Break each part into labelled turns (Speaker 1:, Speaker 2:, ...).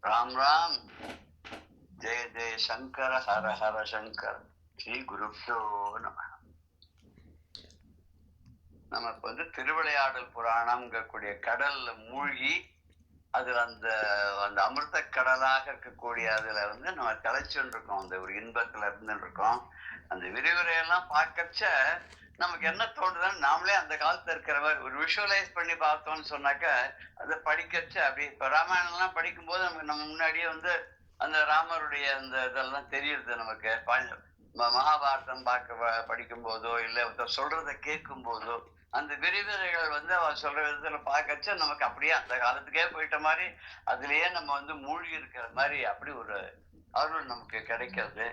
Speaker 1: ராம் ராம். ஜெய ஜெய சங்கர ஹர ஹர சங்கர். ஸ்ரீ குருப்யோ நம. நமக்கு திருவிளையாடல் புராணம்ங்கக்கூடிய கடல்ல மூழ்கி அதுல அந்த அந்த அமிர்த கடலாக இருக்கக்கூடிய அதுல நம்ம தலைச்சுன்னு இருக்கோம். அந்த ஒரு இன்பத்துல இருந்துட்டு இருக்கோம். அந்த விரிவுரையெல்லாம் பார்க்கச்ச நமக்கு என்ன தோணுதுன்னு நாமளே அந்த காலத்துல இருக்கிற மாதிரி ஒரு விஷுவலைஸ் பண்ணி பார்த்தோம்னு சொன்னாக்க அதை படிக்கச்ச அப்படி இப்ப ராமாயணம் எல்லாம் படிக்கும் போது நமக்கு நம்ம முன்னாடியே அந்த ராமருடைய அந்த இதெல்லாம் தெரியுது நமக்கு. மகாபாரதம் படிக்கும் போதோ இல்ல சொல்றதை கேட்கும் போதோ அந்த விரிவுரைகள் அவ சொல்ற விதத்துல பார்க்கச்ச நமக்கு அப்படியே அந்த காலத்துக்கே போயிட்ட மாதிரி அதுலயே நம்ம மூழ்கி இருக்கிற மாதிரி அப்படி ஒரு அருள் நமக்கு கிடைக்கிறது.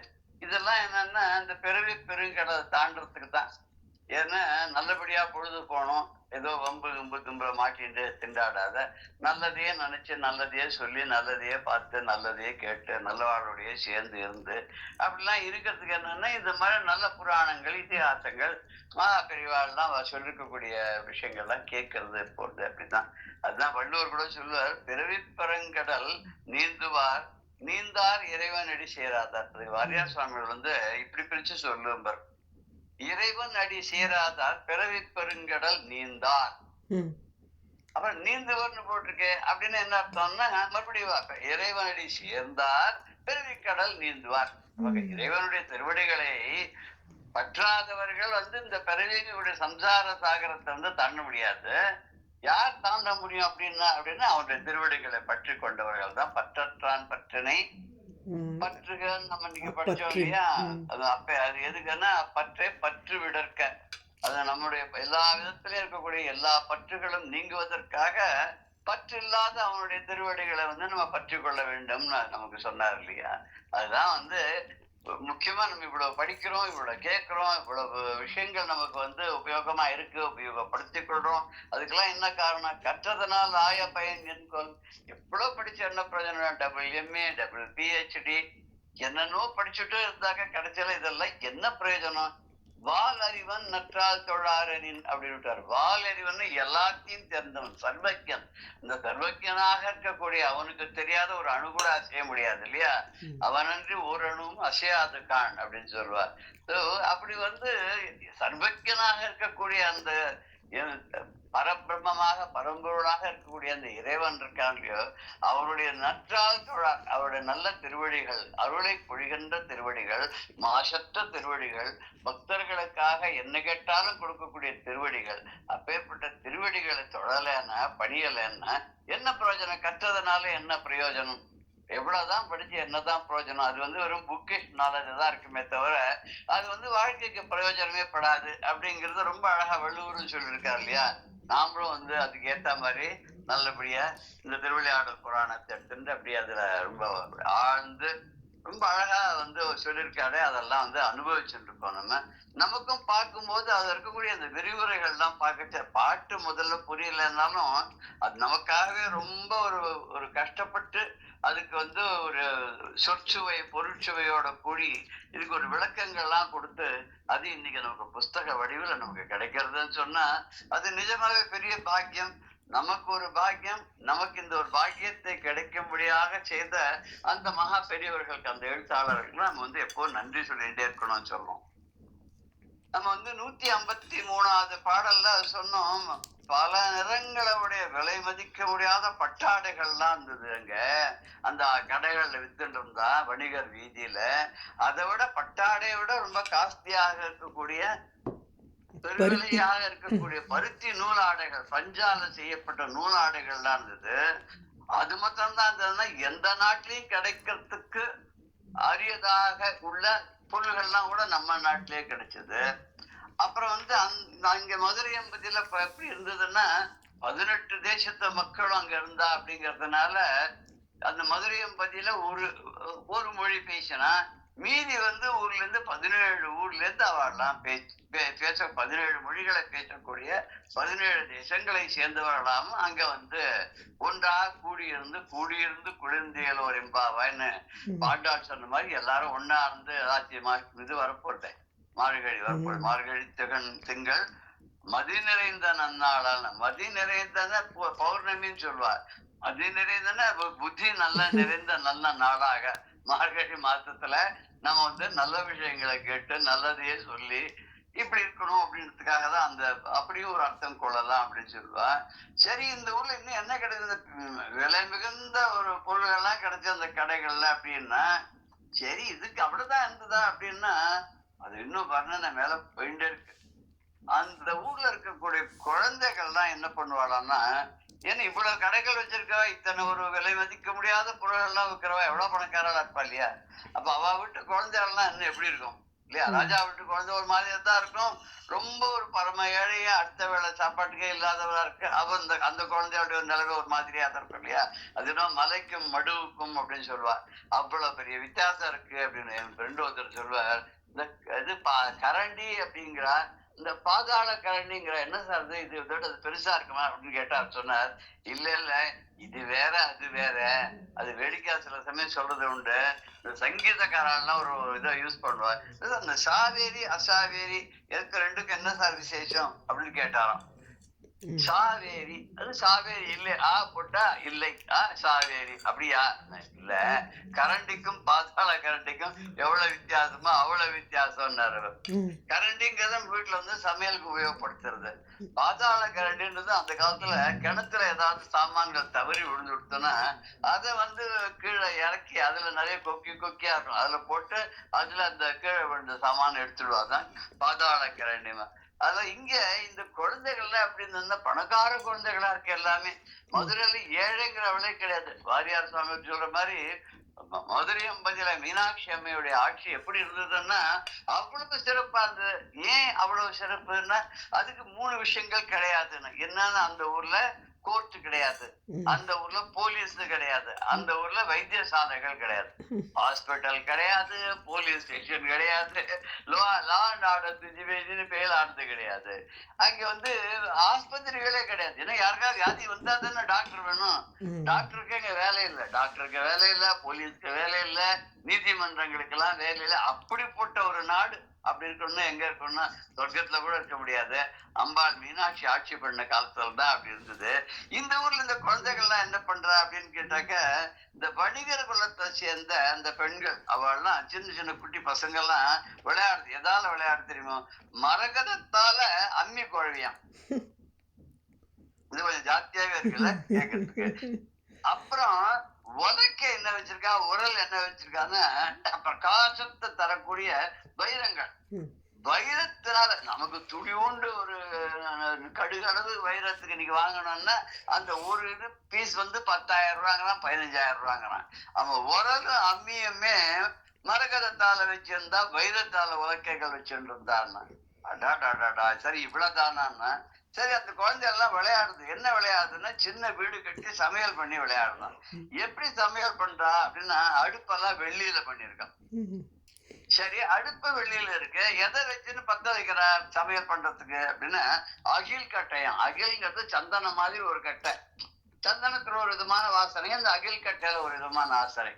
Speaker 1: இதெல்லாம் என்னன்னா இந்த பிறவி பெருங்கடலை தாண்டறதுக்கு தான். ஏன்னா நல்லபடியா பொழுது போனோம், ஏதோ வம்பு கும்பு தும்புற மாட்டிட்டு திண்டாடாத, நல்லதையே நினைச்சு நல்லதையே சொல்லி நல்லதையே பார்த்து நல்லதையே கேட்டு நல்லவாழோடையே சேர்ந்து இருந்து அப்படிலாம் இருக்கிறதுக்கு என்னன்னா இந்த மாதிரி நல்ல புராணங்கள் இதிகாசங்கள் மகா பெரியவாள்லாம் சொல்லிருக்கக்கூடிய விஷயங்கள்லாம் கேட்கறது போறது அப்படிதான். அதுதான் வள்ளுவர் கூட சொல்லுவார், பிறவி பெருங்கடல் நீந்துவார் நீந்தார் இறைவன் அடி சேராதார். வாரியார் சுவாமிகள் இப்படி பிரிச்சு சொல்லுவார், இறைவன் அடி சேராதார் பிறவி பெருங்கடல் நீந்தார். அப்புறம் நீந்துவர்னு போட்டிருக்கு அப்படின்னு என்ன அர்த்தம்னா மறுபடியும் இறைவன் அடி சேர்ந்தார் பிறவி கடல் நீந்துவார். இறைவனுடைய திருவடிகளை பற்றாதவர்கள் இந்த பிறவியுடைய சம்சார சாகரத்தை தாண்ட முடியாது. யார் தாண்ட முடியும் அப்படின்னா அவனுடைய திருவடிகளை பற்றி கொண்டவர்கள் தான். பற்றற்றான் பற்றினை பற்றுகள் நம்ம இன்னைக்கு படிச்சோம் இல்லையா, அது அப்ப அது எதுக்குன்னா பற்றை பற்று விடற்க, அது நம்முடைய எல்லா விதத்திலும் இருக்கக்கூடிய எல்லா பற்றுகளும் நீங்குவதற்காக பற்று இல்லாத அவனுடைய திருவடிகளை நம்ம பற்றி கொள்ள வேண்டும்னு நமக்கு சொன்னார் இல்லையா. அதுதான் முக்கியமா நம்ம இவ்வளவு படிக்கிறோம், இவ்வளவு கேட்கிறோம், இவ்வளவு விஷயங்கள் நமக்கு உபயோகமா இருக்கு, உபயோகப்படுத்திக் கொள்றோம். அதுக்கெல்லாம் என்ன காரணம்? கற்றதனால் ஆய பயன் என்கொள். எவ்வளவு படிச்ச என்ன பிரயோஜனம்? WMA WPHD என்னன்னோ படிச்சுட்டு இருந்தாக்க கிடைச்சல இதெல்லாம் என்ன பிரயோஜனம்? வால் அறிவன் நற்றால் தொழாரனின் அப்படின்னு விட்டார். வால் அறிவன் எல்லாத்தையும் தெரிந்தவன், சர்வஜன். இந்த சர்வஜனாக இருக்கக்கூடிய அவனுக்கு தெரியாத ஒரு அணு கூட அசைய முடியாது இல்லையா. அவனன்றி ஒரு அணுவும் அசையாது கான் அப்படின்னு சொல்லுவார். அப்படி சர்வஜனாக இருக்கக்கூடிய அந்த பரபிரம்மமாக பரம்பொருளாக இருக்கக்கூடிய அந்த இறைவன் இருக்கான்லையோ, அவருடைய நற்றால் தொழார், அவருடைய நல்ல திருவடிகள், அருளை பொழிகின்ற திருவடிகள், மாசற்ற திருவடிகள், பக்தர்களுக்காக என்ன கேட்டாலும் கொடுக்கக்கூடிய திருவடிகள், அப்பேற்பட்ட திருவடிகளை தொழலைன்னா பணியலைன்னா என்ன பிரயோஜனம்? கற்றதுனால என்ன பிரயோஜனம்? எவ்வளவுதான் படிச்சு என்னதான் பிரயோஜனம்? அது வெறும் புக்கிஷ் நாலேஜ் தான் இருக்குமே தவிர அது வாழ்க்கைக்கு பிரயோஜனமே படாது அப்படிங்கிறது ரொம்ப அழகா வள்ளுவரும் சொல்லியிருக்காரு இல்லையா. நாமளும் அதுக்கு ஏத்த மாதிரி நல்லபடியா இந்த திருவிளையாடல் புராணத்தை எடுத்துட்டு அப்படியே அதுல ரொம்ப ஆழ்ந்து ரொம்ப அழகா சொல்லியிருக்காரு. அதெல்லாம் அனுபவிச்சுட்டு இருக்கோம். நமக்கும் பார்க்கும்போது அதுல இருக்கக்கூடிய அந்த விரிவுரைகள்லாம் பார்க்க பாட்டு முதல்ல புரியலன்னாலும் அது நமக்காகவே ரொம்ப ஒரு கஷ்டப்பட்டு அதுக்கு ஒரு சொற்சுவை பொருட்சுவையோட கூடி இதுக்கு ஒரு விளக்கங்கள்லாம் கொடுத்து அது இன்னைக்கு நமக்கு புஸ்தக வடிவில் நமக்கு கிடைக்கிறதுன்னு சொன்னா அது நிஜமாவே பெரிய பாக்கியம். நமக்கு ஒரு பாக்கியம். நமக்கு இந்த ஒரு பாக்கியத்தை கிடைக்கும்படியாக செய்த அந்த மகா பெரியவர்களுக்கு, அந்த எழுத்தாளர்களுக்கு நம்ம எப்போ நன்றி சொல்லிட்டே இருக்கணும்னு சொல்றோம். நம்ம 153வது பாடல்ல சொன்னோம், பல நிறங்களுடைய விலை மதிக்க முடியாத பட்டாடைகள்லாம் இருந்தது அங்க அந்த கடைகள்ல வித்துட்டு இருந்தா வணிகர் வீதியில. அதை விட பட்டாடையை விட ரொம்ப காஸ்ட்லியாக இருக்கக்கூடிய பெருவிலையாக இருக்கக்கூடிய பருத்தி நூலாடைகள், பஞ்சால செய்யப்பட்ட நூலாடைகள்லாம் இருந்தது. அது மாத்திரம்தான் இருந்ததுன்னா எந்த நாட்டிலையும் கிடைக்கிறதுக்கு அரியதாக உள்ள பொருள்கள்லாம் கூட நம்ம நாட்டிலேயே கிடைச்சது. அப்புறம் அங்க மதுரை எம்பதியில எப்படி இருந்ததுன்னா 18 தேசத்து மக்களும் அங்க இருந்தா அப்படிங்கறதுனால அந்த மதுரை எம்பதியில ஒரு மொழி பேசினா மீதி ஊர்ல இருந்து 17 ஊர்ல இருந்து அவெல்லாம் பேச 17 மொழிகளை பேசக்கூடிய 17 தேசங்களை சேர்ந்தவர்களாம் அங்க ஒன்றாக கூடியிருந்து குளிர்ந்தியலோர் எம்பாவான்னு பாண்டாள் சொன்ன மாதிரி எல்லாரும் ஒன்னா இருந்து ஏதாச்சும் இது வரப்போட்டேன். மார்கழி வரப்போது, மார்கழி திங்கள் மதி நிறைந்த நன்னாளான மதி நிறைந்தன பௌர்ணமின்னு சொல்லுவார். மதி நிறைந்தன புத்தி நல்ல நிறைந்த நல்ல நாளாக மார்கழி மாசத்துல நம்ம வந்து நல்ல விஷயங்களை கேட்டு நல்லதையே சொல்லி இப்படி இருக்கணும் அப்படின்றதுக்காக தான் அந்த அப்படியும் ஒரு அர்த்தம் கொள்ளலாம் அப்படின்னு சொல்லுவா. சரி, இந்த ஊர்ல இன்னும் என்ன கிடைக்குது? விலை மிகுந்த ஒரு பொருள்கள்லாம் கிடைச்ச அந்த கடைகள்ல அப்படின்னா, சரி இதுக்கு அப்படிதான் இருந்ததா அப்படின்னா, அது இன்னும் வர்ணனை மேல போயிட்டே இருக்கு. அந்த ஊர்ல இருக்கக்கூடிய குழந்தைகள்லாம் என்ன பண்ணுவாளான்னா, ஏன்னா இவ்வளவு கடைகள் வச்சிருக்கவா, இத்தனை ஒரு விலை மதிக்க முடியாத பொருள் எல்லாம் விற்கிறவா எவ்வளவு பணக்காரா இருப்பா இல்லையா? அப்ப அவ வீட்டு குழந்தைகள்லாம் இன்னும் எப்படி இருக்கும் இல்லையா?
Speaker 2: ம்.
Speaker 1: ராஜா வீட்டு குழந்தை ஒரு மாதிரியா தான் இருக்கும். ரொம்ப ஒரு பரம ஏழையா அடுத்த வேளை சாப்பாட்டுக்கே இல்லாதவரா இருக்கு. அவ அந்த அந்த குழந்தையோட நிலைமை ஒரு மாதிரியா தான் இருக்கும் இல்லையா? அது என்ன மலைக்கும் மடுவுக்கும் அப்படின்னு சொல்லுவா. அவ்வளவு பெரிய வித்தியாசம் இருக்கு அப்படின்னு என் ஃப்ரெண்டு ஒருத்தர் சொல்லுவார். இந்த இது கரண்டி அப்படிங்கிறா, இந்த பாதாள கரண்டிங்கிற என்ன சார் இது இதோட அது பெருசா இருக்குமா அப்படின்னு கேட்டா அவர் சொன்னார், இல்ல இல்ல இது வேற அது வேற. அது வேடிக்கையா சில சமயம் சொல்றது உண்டு. இந்த சங்கீதக்காரெல்லாம் ஒரு இதை யூஸ் பண்ணுவார். அந்த சாவேரி அசாவேரி எதுக்கு ரெண்டுக்கும் என்ன சார் விசேஷம் அப்படின்னு கேட்டாராம்.
Speaker 2: ம்.
Speaker 1: சாவேரி அது சாவேரி இல்லை ஆ போட்டா இல்லை சாவேரி அப்படியா? இல்ல, கரண்டிக்கும் பாதாள கரண்டிக்கும் எவ்வளவு வித்தியாசமோ அவ்வளவு வித்தியாசம்னாரு அவர்.
Speaker 2: ம்.
Speaker 1: கரண்டிங்கிறத வீட்டுல வந்து சமையலுக்கு உபயோகப்படுத்துறது. பாதாள கரண்டின்றது அந்த காலத்துல கிணத்துல ஏதாவது சாமான்கள் தவறி விழுந்து விடுத்தோம்னா அதை வந்து கீழே இறக்கி அதுல நிறைய கொக்கி கொக்கியா இருக்கும், அதுல போட்டு அதுல அந்த கீழே விழுந்த சாமான எடுத்துடுவாதான் பாதாள கரண்டி. அதான் இங்க இந்த குழந்தைகள்ல அப்படி இருந்தா பணக்கார குழந்தைகளா இருக்கு எல்லாமே. மதுரையில ஏழைங்கிறவளே கிடையாது. வாரியார் சுவாமி சொல்ற மாதிரி மதுரை அம்பதியில மீனாட்சி அம்மையுடைய ஆட்சி எப்படி இருந்ததுன்னா அவ்வளவு சிறப்பா இருந்தது. ஏன் அவ்வளவு சிறப்புன்னா அதுக்கு 3 விஷயங்கள் கிடையாதுன்னு. என்னன்னா அந்த ஊர்ல கோர்ட் கிடையாது,
Speaker 2: ம்.
Speaker 1: அந்த ஊர்ல போலீஸ் கிடையாது, அந்த ஊர்ல வைத்தியசாலைகள் கிடையாது,
Speaker 2: ம்.
Speaker 1: ஹாஸ்பிட்டல் கிடையாது, போலீஸ் ஸ்டேஷன் கிடையாது, law and order situation fail ஆனது கிடையாது. அங்க வந்து ஆஸ்பத்திரிகளே கிடையாது. ஏன்னா யாருக்காவது வியாதி வந்தா தானே டாக்டர் வேணும்.
Speaker 2: ம்.
Speaker 1: டாக்டருக்கு எங்க வேலை இல்லை, டாக்டருக்கு வேலை இல்லை, போலீஸ்க்கு வேலை இல்லை, நீதிமன்றங்களுக்கு எல்லாம் வேலை இல்லை. அப்படிப்பட்ட ஒரு நாடு. அப்படி இருக்கணும்னா எங்க இருக்கணும்னா சொர்க்கத்துல கூட இருக்க முடியாது. அம்பாள் மீனாட்சி ஆட்சி பண்ண காலத்துல தான் அப்படி இருந்தது. இந்த ஊர்ல இந்த குழந்தைகள்லாம் என்ன பண்றா அப்படின்னு கேட்டாக்க, இந்த வணிகர் குலத்தை சேர்ந்த அந்த பெண்கள் அவள்லாம் சின்ன சின்ன குட்டி பசங்க எல்லாம் விளையாடுது. எதால விளையாடு தெரியுமோ? மரகதத்தால அம்மி குழவியாம். இது கொஞ்சம் ஜாஸ்தியாவே இருக்குல்ல கேட்கறதுக்கு. அப்புறம் உலக்க என்ன வச்சிருக்கா, உரல் என்ன வச்சிருக்கான்னா பிரகாசத்தை தரக்கூடிய வைரங்கள்.
Speaker 2: ம்.
Speaker 1: வைரத்தினால நமக்கு துளியூண்டு ஒரு கடுகளவு வைரத்துக்கு இன்னைக்கு வாங்கணும்னா அந்த ஒரு இது பீஸ் வந்து 10,000 ரூபாங்கிறான், 15,000 ரூபாங்கிறான். அவன் உரலும் அம்மியுமே மரகதத்தால வச்சிருந்தா வைரத்தால உலக்கைகள் வச்சுருந்தான்னா அடாடாடாடா சரி இவ்வளவுதானா. சரி, அந்த குழந்தை எல்லாம் விளையாடுது. என்ன விளையாடுதுன்னா சின்ன வீடு கட்டி சமையல் பண்ணி விளையாடுறான்.
Speaker 2: ம்.
Speaker 1: எப்படி சமையல் பண்றா அப்படின்னா அடுப்பெல்லாம் வெள்ளியில பண்ணிருக்கான்.
Speaker 2: ம்.
Speaker 1: சரி, அடுப்பு வெளியில இருக்கு, எதை வச்சுன்னு பத்த வைக்கிற சமையல் பண்றதுக்கு அப்படின்னா அகில் கட்டையும். அகில்ங்கிறது சந்தனம் மாதிரி ஒரு கட்டை. சந்தனத்துல ஒரு விதமான வாசனை, அந்த அகில் கட்டையில ஒரு விதமான வாசனை.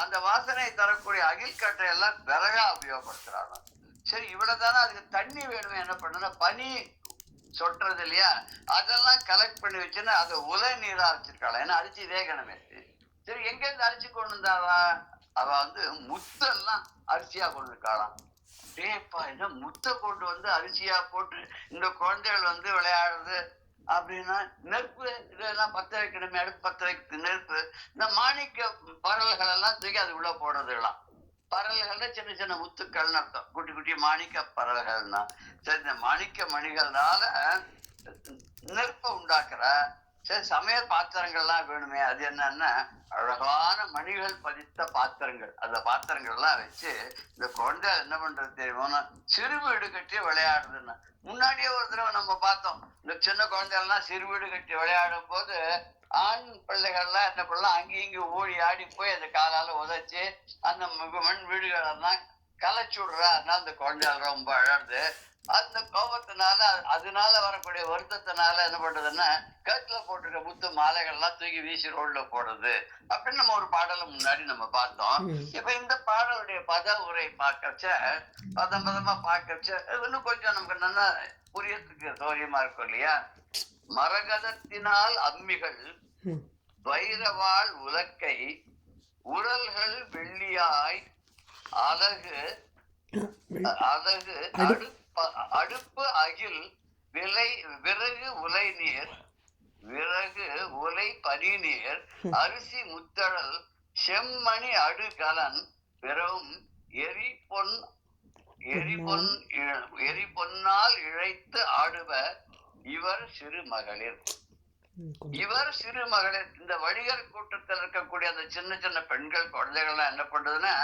Speaker 1: அந்த வாசனை தரக்கூடிய அகில் கட்டையெல்லாம் விறகா உபயோகப்படுத்துறாங்க. சரி, இவ்வளவுதானே. அதுக்கு தண்ணி வேணுமே. என்ன பண்ணுன்னா பனி சொட்டுறது இல்லையா, அதெல்லாம் கலெக்ட் பண்ணி வச்சுன்னா அதை உலை நீரா வச்சிருக்காளா. ஏன்னா அரிசி வேகணுமே. சரி, எங்க இருந்து அரிசி கொண்டு வந்தாவா? அவ வந்து முத்தெல்லாம் அரிசியா கொண்டு இருக்காளாம். டேப்பா, என்ன முத்தை கொண்டு வந்து அரிசியா போட்டு இந்த குழந்தைகள் வந்து விளையாடுறது அப்படின்னா நெருப்பு இதெல்லாம் பத்த வைக்கணுமே. அடுப்பு பத்த வைக்க நெருப்பு. இந்த மாணிக்க பரல்கள் எல்லாம் தூக்கி அது உள்ள போடுறதுலாம். பரல்கள்ல சின்ன சின்ன முத்துக்கள்னு அர்த்தம். குட்டி குட்டி மாணிக்க பரல்கள்னா சரி, இந்த மாணிக்க மணிகள்னால நெருப்பை உண்டாக்குற. சரி, சமையல் பாத்திரங்கள்லாம் வேணுமே. அது என்னன்னா அழகான மணிகள் பதித்த பாத்திரங்கள். அந்த பாத்திரங்கள் எல்லாம் வச்சு இந்த குழந்தை என்ன பண்றது தெரியுமோன்னா சிறு வீடு கட்டி விளையாடுதுன்னு. முன்னாடியே ஒரு தடவை நம்ம பார்த்தோம். இந்த சின்ன குழந்தைகள்லாம் சிறு வீடு கட்டி விளையாடும் போது ஆண் பிள்ளைகள்லாம் என்ன பண்ணலாம், அங்கேயும் இங்கேயும் ஓடி ஆடி போய் அந்த காலால உதைச்சு அந்த மண் வீடுகளெல்லாம் கலைச்சு விடுறா. அதனால அந்த குழந்தைகள் ரொம்ப அழகுது. அந்த கோபத்தினால அதனால வரக்கூடிய வருத்தத்தினால என்ன பண்றதுன்னா கழுத்துல போட்டிருக்க முத்து மாலைகள்லாம் தூக்கி வீசி ரோட்ல போடுறது அப்படின்னு நம்ம ஒரு பாடலை முன்னாடி நம்ம பார்த்தோம்.
Speaker 2: ம்.
Speaker 1: இப்ப இந்த பாடலுடைய பத உரை பார்க்கச்ச பதமா பார்க்கச்ச இன்னும் கொஞ்சம் நமக்கு நல்லா புரியறதுக்கு சௌரியமா இருக்கும் இல்லையா? மரகதத்தினால் அம்மிகள், வைரவாள் உலக்கை, உரல்கள் வெள்ளியாய், அழகு அழகு அடுப்பு அகில், விறகு உலை நீர், விறகு உலை பனி நீர், அரிசி முத்தழல், செம்மணி அடுகலன், பிறவும் எரிபொன்னால் இழைத்து ஆடுவ இவர் சிறு மகளிர். இவர் சிறு மகளிர். இந்த வணிகர் கூட்டத்தில் இருக்கக்கூடிய அந்த சின்ன சின்ன பெண்கள் குழந்தைகள்லாம் என்ன பண்றதுன்னா,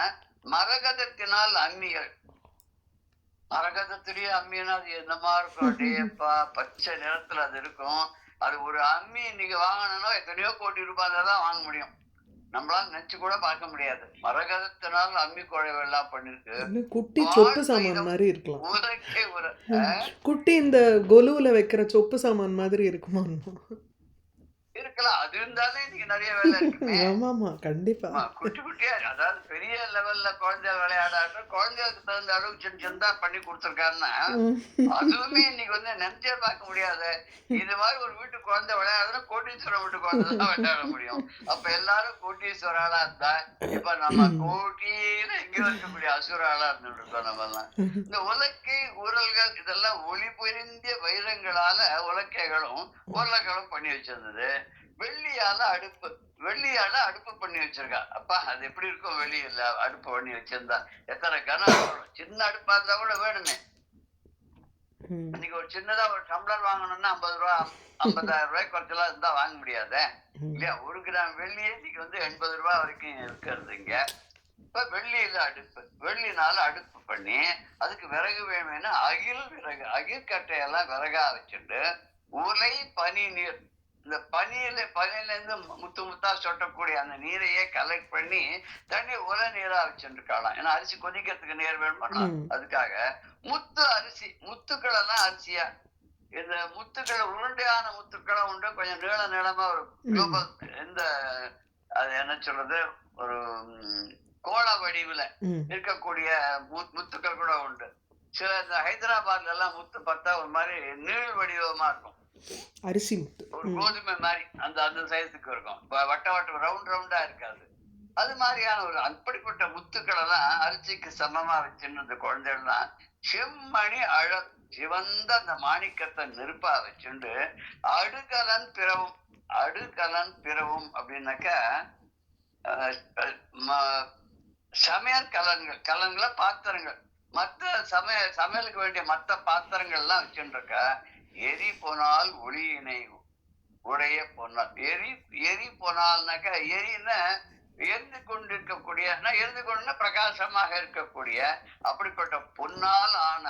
Speaker 1: மரகதத்தினால் அம்மிகள். மரகதத்திலேயே அம்மின்னா அது என்னமா இருக்கும், டேப்பா பச்சை நிறத்துல அது இருக்கும். அது ஒரு அம்மி நீங்க வாங்கணும்னா எத்தனையோ கோடி ரூபாய் தான் வாங்க முடியும். நம்மளால நினைச்சு கூட பார்க்க முடியாது. மரகதத்தினால் அம்மி குழைவு எல்லாம் பண்ணிருக்கு.
Speaker 2: குட்டி சொப்பு சாமான் மாதிரி இருக்கலாம். குட்டி இந்த கொலுவுல வைக்கிற சொப்பு சாமான் மாதிரி இருக்குமா?
Speaker 1: இருக்கலாம். அது இருந்தாலே நீங்க நிறைய வேலை இருக்குமே.
Speaker 2: ஆமாமா, கண்டிப்பா.
Speaker 1: குட்டி குட்டியா, அதாவது பெரிய லெவல்ல குழந்தைகள் விளையாடாட்டும் குழந்தைகளுக்கு தகுந்த அளவுக்கு சின்ன சின்னதா பண்ணி கொடுத்துருக்காருன்னா அதுவுமே இன்னைக்கு வந்து நினைச்சே பார்க்க முடியாது. இது மாதிரி ஒரு வீட்டு குழந்தை விளையாடுறதுன்னா கோட்டீஸ்வரம் வீட்டு குழந்தை தான் விளையாட முடியும். அப்ப எல்லாரும் கோட்டீஸ்வர ஆளா இருந்தா, இப்ப நம்ம கோட்டியில எங்கேயோ இருக்கக்கூடிய அசுர ஆளா இருந்துட்டு இருக்கோம் நம்ம எல்லாம். இந்த உலக்கை உரல்கள் இதெல்லாம் ஒளி பொருந்திய வைரங்களால உலக்கைகளும் உரல்களும் பண்ணி வச்சிருந்தது. வெள்ளியால அடுப்பு பண்ணி வச்சிருக்கா. அப்பா அது எப்படி இருக்கும், வெளியில அடுப்பு பண்ணி வச்சிருந்தா எத்தனை கனம். சின்ன அடுப்பா இருந்தா கூட வேணுமே. இன்னைக்கு ஒரு சின்னதா ஒரு டம்ளர் வாங்கணும்னா 50 ரூபா 50,000 ரூபாய் குறைச்சலாம் இருந்தா வாங்க முடியாத இல்லையா? 1 கிராம் வெள்ளியே இன்னைக்கு வந்து 80 ரூபாய் வரைக்கும் இருக்கிறது இங்க. இப்ப வெள்ளினால அடுப்பு பண்ணி அதுக்கு விறகு வேணும்னா அகில் கட்டையெல்லாம் விறகா வச்சுட்டு, உலை பனி நீர், இந்த பனியில இருந்து முத்து முத்தா சொட்டக்கூடிய அந்த நீரையே கலெக்ட் பண்ணி தண்ணி உலை நீரா வச்சுருக்காளாம். ஏன்னா அரிசி கொதிக்கிறதுக்கு நீர் வேணும்னா அதுக்காக. முத்துக்கள் எல்லாம் அரிசியா, இந்த முத்துக்கள் உருண்டையான முத்துக்களும் உண்டு, கொஞ்சம் நீளமா ஒரு குளோபல், இந்த அது என்ன சொல்றது, ஒரு கோள வடிவுல இருக்கக்கூடிய முத்துக்கள் கூட உண்டு. சில இந்த ஹைதராபாத்ல எல்லாம் முத்து பார்த்தா ஒரு மாதிரி நீள் வடிவமா இருக்கும்,
Speaker 2: அரிசி முத்து,
Speaker 1: ஒரு கோதுமை மாதிரி அந்த சைஸுக்கு இருக்கும். வட்ட ரவுண்டா இருக்காது. அது மாதிரியான ஒரு அப்படிப்பட்ட முத்துக்கள் எல்லாம் அரிசிக்கு சமமா வச்சுன்னு குழந்தைகள்லாம் செம்மணி சிவந்த அந்த மாணிக்கத்தை நெருப்பா வச்சுண்டு அடுகலன் பிறவும் அப்படின்னாக்க சமையல் கலன்களை பாத்திரங்கள், மற்ற சமையலுக்கு வேண்டிய மற்ற பாத்திரங்கள் எல்லாம் வச்சுட்டு இருக்க. எரி போனால் ஒளியினை உடைய பொன்னால். எரி போனால்னாக்க எரின்னா எரிந்து கொண்டிருக்கக்கூடிய, எரிந்து கொண்டு பிரகாசமாக இருக்கக்கூடிய அப்படிப்பட்ட பொன்னால் ஆன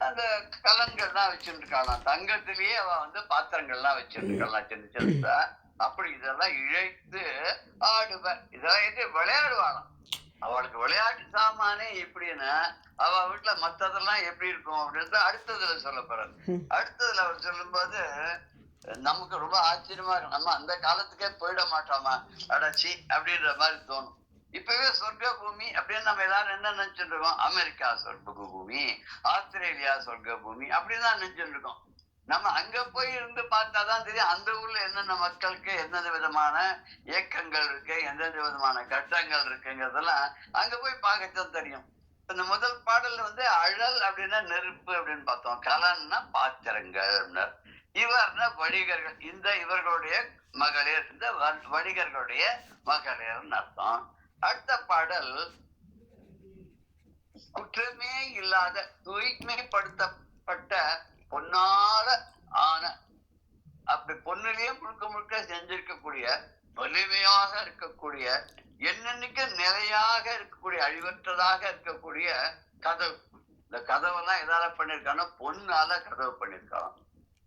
Speaker 1: அந்த கலன்கள் தான் வச்சுட்டு இருக்கலாம். தங்கத்திலேயே அவ வந்து பாத்திரங்கள்லாம் வச்சுட்டு இருக்கலாம் சின்ன சின்னதா. அப்படி இதெல்லாம் இழைத்து ஆடுவ. இதெல்லாம் விளையாடுவாளாம். அவளுக்கு விளையாட்டு சாமானே எப்படின்னா அவ வீட்டுல மத்ததெல்லாம் எப்படி இருக்கும் அப்படின்னு அடுத்ததுல சொல்ல போறாரு. அடுத்ததுல அவர் சொல்லும் போது நமக்கு ரொம்ப ஆச்சரியமா இருக்கும். நம்ம அந்த காலத்துக்கே போயிட மாட்டோமா அடச்சி அப்படின்ற மாதிரி தோணும். இப்பவே சொர்க்க பூமி அப்படின்னு நம்ம எல்லாரும் என்ன நினைச்சுட்டு இருக்கோம், அமெரிக்கா சொர்க்க பூமி, ஆஸ்திரேலியா சொர்க்க பூமி அப்படின்னு தான் நினைச்சுட்டு இருக்கோம். நம்ம அங்க போய் இருந்து பார்த்தாதான் தெரியும் அந்த ஊர்ல என்னென்ன மக்களுக்கு எந்தெந்த விதமான இயக்கங்கள் இருக்கு, எந்தெந்த விதமான கட்டங்கள் இருக்குங்கிறதெல்லாம் அங்க போய் பார்க்கத்தான் தெரியும். இந்த முதல் பாடல்ல வந்து அழல் அப்படின்னா நெருப்பு அப்படின்னு பார்த்தோம், கலன்னா பாத்திரங்கள், இவர்னா வணிகர்கள், இந்த இவர்களுடைய மகளிர், இந்த வணிகர்களுடைய மகளிர்னு அர்த்தம். அடுத்த பாடல் குற்றமே இல்லாத தூய்மைப்படுத்தப்பட்ட பொன்னால ஆன, அப்படி பொண்ணுலயே முழுக்க செஞ்சிருக்கக்கூடிய, வலிமையாக இருக்கக்கூடிய, என்னன்னைக்கு நிலையாக இருக்கக்கூடிய, அழிவற்றதாக இருக்கக்கூடிய கதவு. இந்த கதவெல்லாம் எதால பண்ணிருக்காங்கன்னா பொன்னால கதவு பண்ணிருக்காங்க.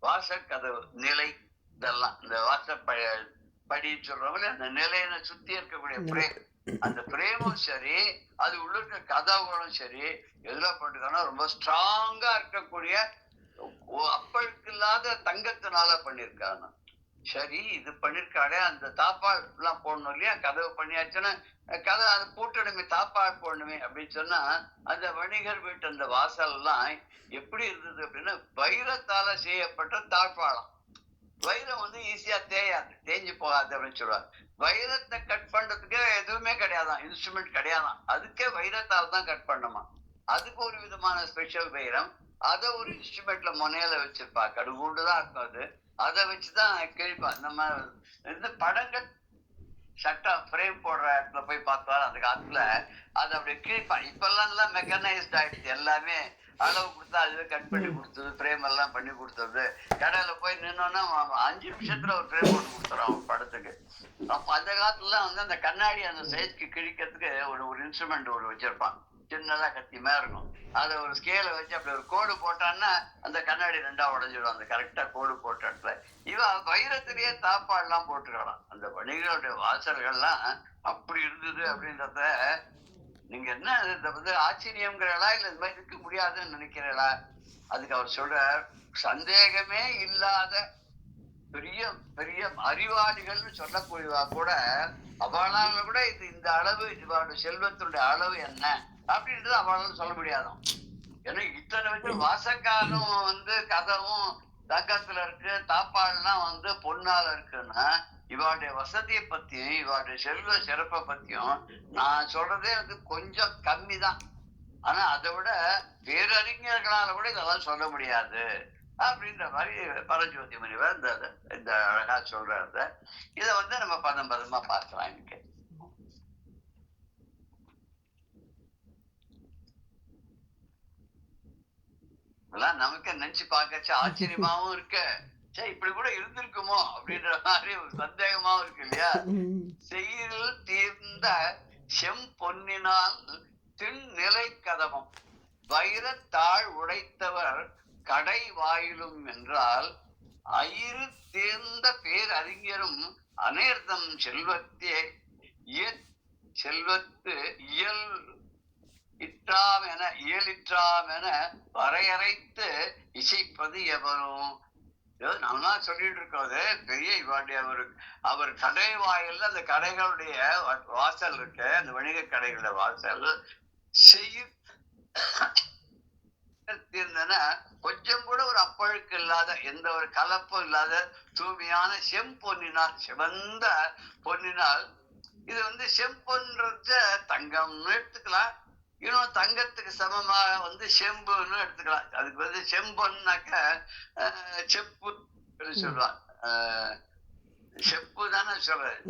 Speaker 1: வாசக்கதவு நிலை, இதெல்லாம் இந்த வாசப்படி சொல்றவங்க அந்த நிலையில சுத்தி இருக்கக்கூடிய பிரேம், அந்த பிரேமும் சரி அது உள்ள இருக்க கதவுகளும் சரி எதுல பண்ணிருக்காங்கன்னா ரொம்ப ஸ்ட்ராங்கா இருக்கக்கூடிய அப்பழுக்கு இல்லாத தங்கத்தினால பண்ணிருக்காங்க. சரி இது பண்ணிருக்காளே, அந்த தாப்பால் எல்லாம் போடணும் இல்லையா, கதவு பண்ணியாச்சுன்னா கதை அதை பூட்டணுமே, தாப்பால் போடணுமே அப்படின்னு சொன்னா, அந்த வணிகர் வீட்டு அந்த வாசல் எல்லாம் எப்படி இருந்தது அப்படின்னா வைரத்தால செய்யப்பட்ட தாழ்பாளம். வைரம் வந்து ஈஸியா தேயாது, தேஞ்சு போகாது அப்படின்னு சொல்லுவாங்க. வைரத்தை கட் பண்றதுக்கு எதுவுமே கிடையாதான், இன்ஸ்ட்ருமெண்ட் கிடையாதான், அதுக்கே வைரத்தால் தான் கட் பண்ணுமா. அதுக்கு ஒரு விதமான ஸ்பெஷல் வைரம், அதை ஒரு இன்ஸ்ட்ருமெண்ட்ல முனையில வச்சிருப்பா, கடுகூண்டுதான் இருக்கும் அது. அதை வச்சுதான் கிழிப்பா. நம்ம இந்த படங்கள் சட்டம் ஃப்ரேம் போடுற இடத்துல போய் பார்த்தா அந்த காலத்துல அது அப்படி கிழிப்பா. இப்பெல்லாம் எல்லாம் மெக்கனைஸ்ட் ஆயிடுச்சு, எல்லாமே அளவு கொடுத்தா அதுவே கட் பண்ணி கொடுத்தது, ஃப்ரேம் எல்லாம் பண்ணி கொடுத்தது. கடையில போய் நின்னோன்னா 5 நிமிஷத்துல ஒரு ஃப்ரேம் போட்டு கொடுத்துறோம் அவங்க படத்துக்கு. அப்ப அந்த காலத்துல வந்து அந்த கண்ணாடி அந்த சைஸ்க்கு கிழிக்கிறதுக்கு ஒரு இன்ஸ்ட்ருமெண்ட் ஒரு வச்சிருப்பான், சின்னதா கத்தி மாதிரி இருக்கும். அதை ஒரு ஸ்கேலை வச்சு அப்படி ஒரு கோடு போட்டான்னா அந்த கண்ணாடி 2ஆ உடைஞ்சிடும், அந்த கரெக்டா கோடு போட்ட இடத்துல. இவ வைரத்திலேயே தாப்பாடெல்லாம் போட்டுக்கலாம். அந்த வணிகர்களுடைய வாசல்கள்லாம் அப்படி இருந்தது அப்படின்றத நீங்க என்ன இதை வந்து ஆச்சரியம்ங்கிறா இல்ல இந்த மாதிரி இருக்க முடியாதுன்னு நினைக்கிறீங்களா? அதுக்கு அவர் சொல்ற, சந்தேகமே இல்லாத பெரிய பெரிய அறிவாளிகள்னு சொல்லக்கூடியவா கூட அவளால கூட இது இந்த அளவு இவரோட செல்வத்தினுடைய அளவு என்ன அப்படின்றது அவளால சொல்ல முடியாதான். ஏன்னா இத்தனை வச்சு வாசக்காலும் வந்து கதவும் தங்கத்துல இருக்கு, தாப்பால்லாம் வந்து பொன்னால இருக்குன்னா இவருடைய வசதியை பத்தியும் இவருடைய செல்வ சிறப்பை பத்தியும் நான் சொல்றதே வந்து கொஞ்சம் கம்மி தான். ஆனா அதை விட பேரறிஞர்களால கூட இதெல்லாம் சொல்ல முடியாது அப்படின்ற மாதிரி பரஞ்சோதி முனிவர் இந்த அழகா சொல்றாரு. இதை வந்து நம்ம பதம் பதமா பார்க்கலாம். எனக்கு இதெல்லாம் நமக்கு நினைச்சு பார்க்கச்சு ஆச்சரியமாவும் இருக்கு, சரி இப்படி கூட இருந்திருக்குமோ அப்படின்ற மாதிரி ஒரு சந்தேகமாவும் இருக்கு இல்லையா. செய்யில் தீர்ந்த செம்பொன்னினால் திண்நிலை கதவம் வைரத்தாள் உடைத்தவர் கடை வாயிலும் என்றால் அயிறு தேர்ந்த பேர் அறிஞரும் அனேர்தம் செல்வத்தே செல்வத்து இயலிற்றாம் என வரையறைத்து இசைப்பது எவரும். நல்லா சொல்லிட்டு இருக்கிறது பெரிய இவாண்டி அவர் கடை வாயில்ல அந்த கடைகளுடைய வாசல் இருக்கு, அந்த வணிக கடைகளோட வாசல் செய்யிருந்தன கொஞ்சம் கூட ஒரு அப்பழுக்கு இல்லாத, எந்த ஒரு கலப்பும் இல்லாத தூய்மையான செம்பொன்னினால், சிவந்த பொன்னினால். இது வந்து செம்பொன்றது தங்கம்னு எடுத்துக்கலாம், இன்னும் தங்கத்துக்கு சமமாக வந்து செம்புன்னு எடுத்துக்கலாம். அதுக்கு வந்து செம்பொன்னாக்க செப்பு சொல்லுவாங்க, செப்பு தானே சொல்றேன்,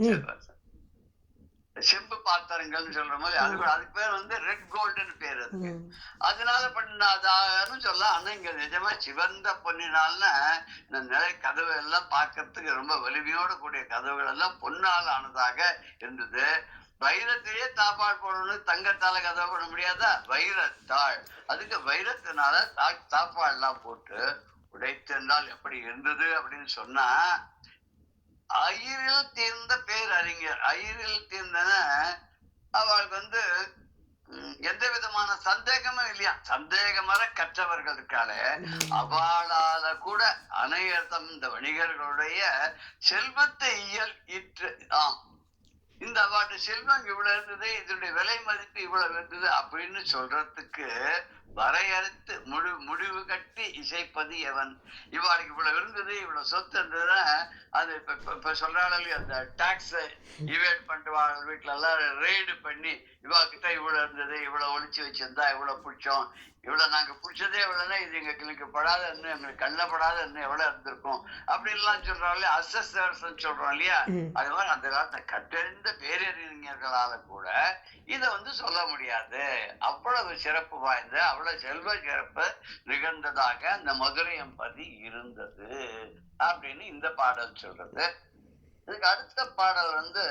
Speaker 1: செம்பு பாத்திரங்கள்னு சொல்ற மாதிரி. அதுக்கு பேர் வந்து ரெட் கோல்டுன்னு பேர் அதுக்கு. அதனால பண்ணாதான்னு சொல்லலாம். ஆனா இங்க நிஜமா சிவந்த பொன்னினால்னா இந்த நிலை கதவு எல்லாம் பார்க்கறதுக்கு ரொம்ப வலிமையோடு கூடிய கதவுகள் எல்லாம் பொன்னால் ஆனதாக இருந்தது. வைரத்திலேயே தாப்பால் போடணும், தங்கத்தால கதவு பண்ண முடியாதா, வைரத்தாள். அதுக்கு வைரத்தினால தாப்பால் எல்லாம் போட்டு உடைத்திருந்தால் எப்படி இருந்தது அப்படின்னு சொன்னா, அயிரில் தீர்ந்த பேர் அறிஞர், அயிரில் தீர்ந்தன அவளுக்கு வந்து எந்த விதமான சந்தேகமும் இல்லையா, சந்தேகமர கற்றவர்கள் இருக்காளே அவளால கூட அனையர்த்தம் இந்த வணிகர்களுடைய செல்வத்தை இந்த அவாட்டு செல்வம் இவ்வளவு இருந்தது, இதனுடைய விலை மதிப்பு இவ்வளவு இருந்தது அப்படின்னு சொல்றதுக்கு வரையறுத்து முடிவு கட்டி இசைப்பது எவன். இவாளுக்கு இவ்வளவு இருந்தது, இவ்வளவு சொத்து இருந்ததுன்னா அது இப்ப சொல்றாள் அந்த டாக்ஸ் இவேட் பண்ணிட்டு வாழ் வீட்டுல எல்லாம் ரெய்டு பண்ணி இவா கிட்ட இவ்வளவு இருந்தது, இவ்வளவு ஒழிச்சு வச்சிருந்தா, இவ்வளவு பிடிச்சோம், இவ்வளவு நாங்க பிடிச்சதே இவ்வளவுனா இது எங்களுக்கு படாத இன்னும் எங்களுக்கு கள்ளப்படாத இன்னும் எவ்வளவு இருந்திருக்கும் அப்படின்லாம் சொல்றோம் இல்லையா, அசஸ் சொல்றோம் இல்லையா. அது மாதிரி அந்த காலத்தை கற்றறிந்த பேரறிஞர்களால கூட இதை வந்து சொல்ல முடியாது. அவ்வளவு சிறப்பு வாய்ந்த, அவ்வளவு செல்வ சிறப்பு நிகழ்ந்ததாக அந்த மதுரையம்பதி இருந்தது அப்படின்னு இந்த பாடல் சொல்றது. இதுக்கு அடுத்த பாடல் வந்து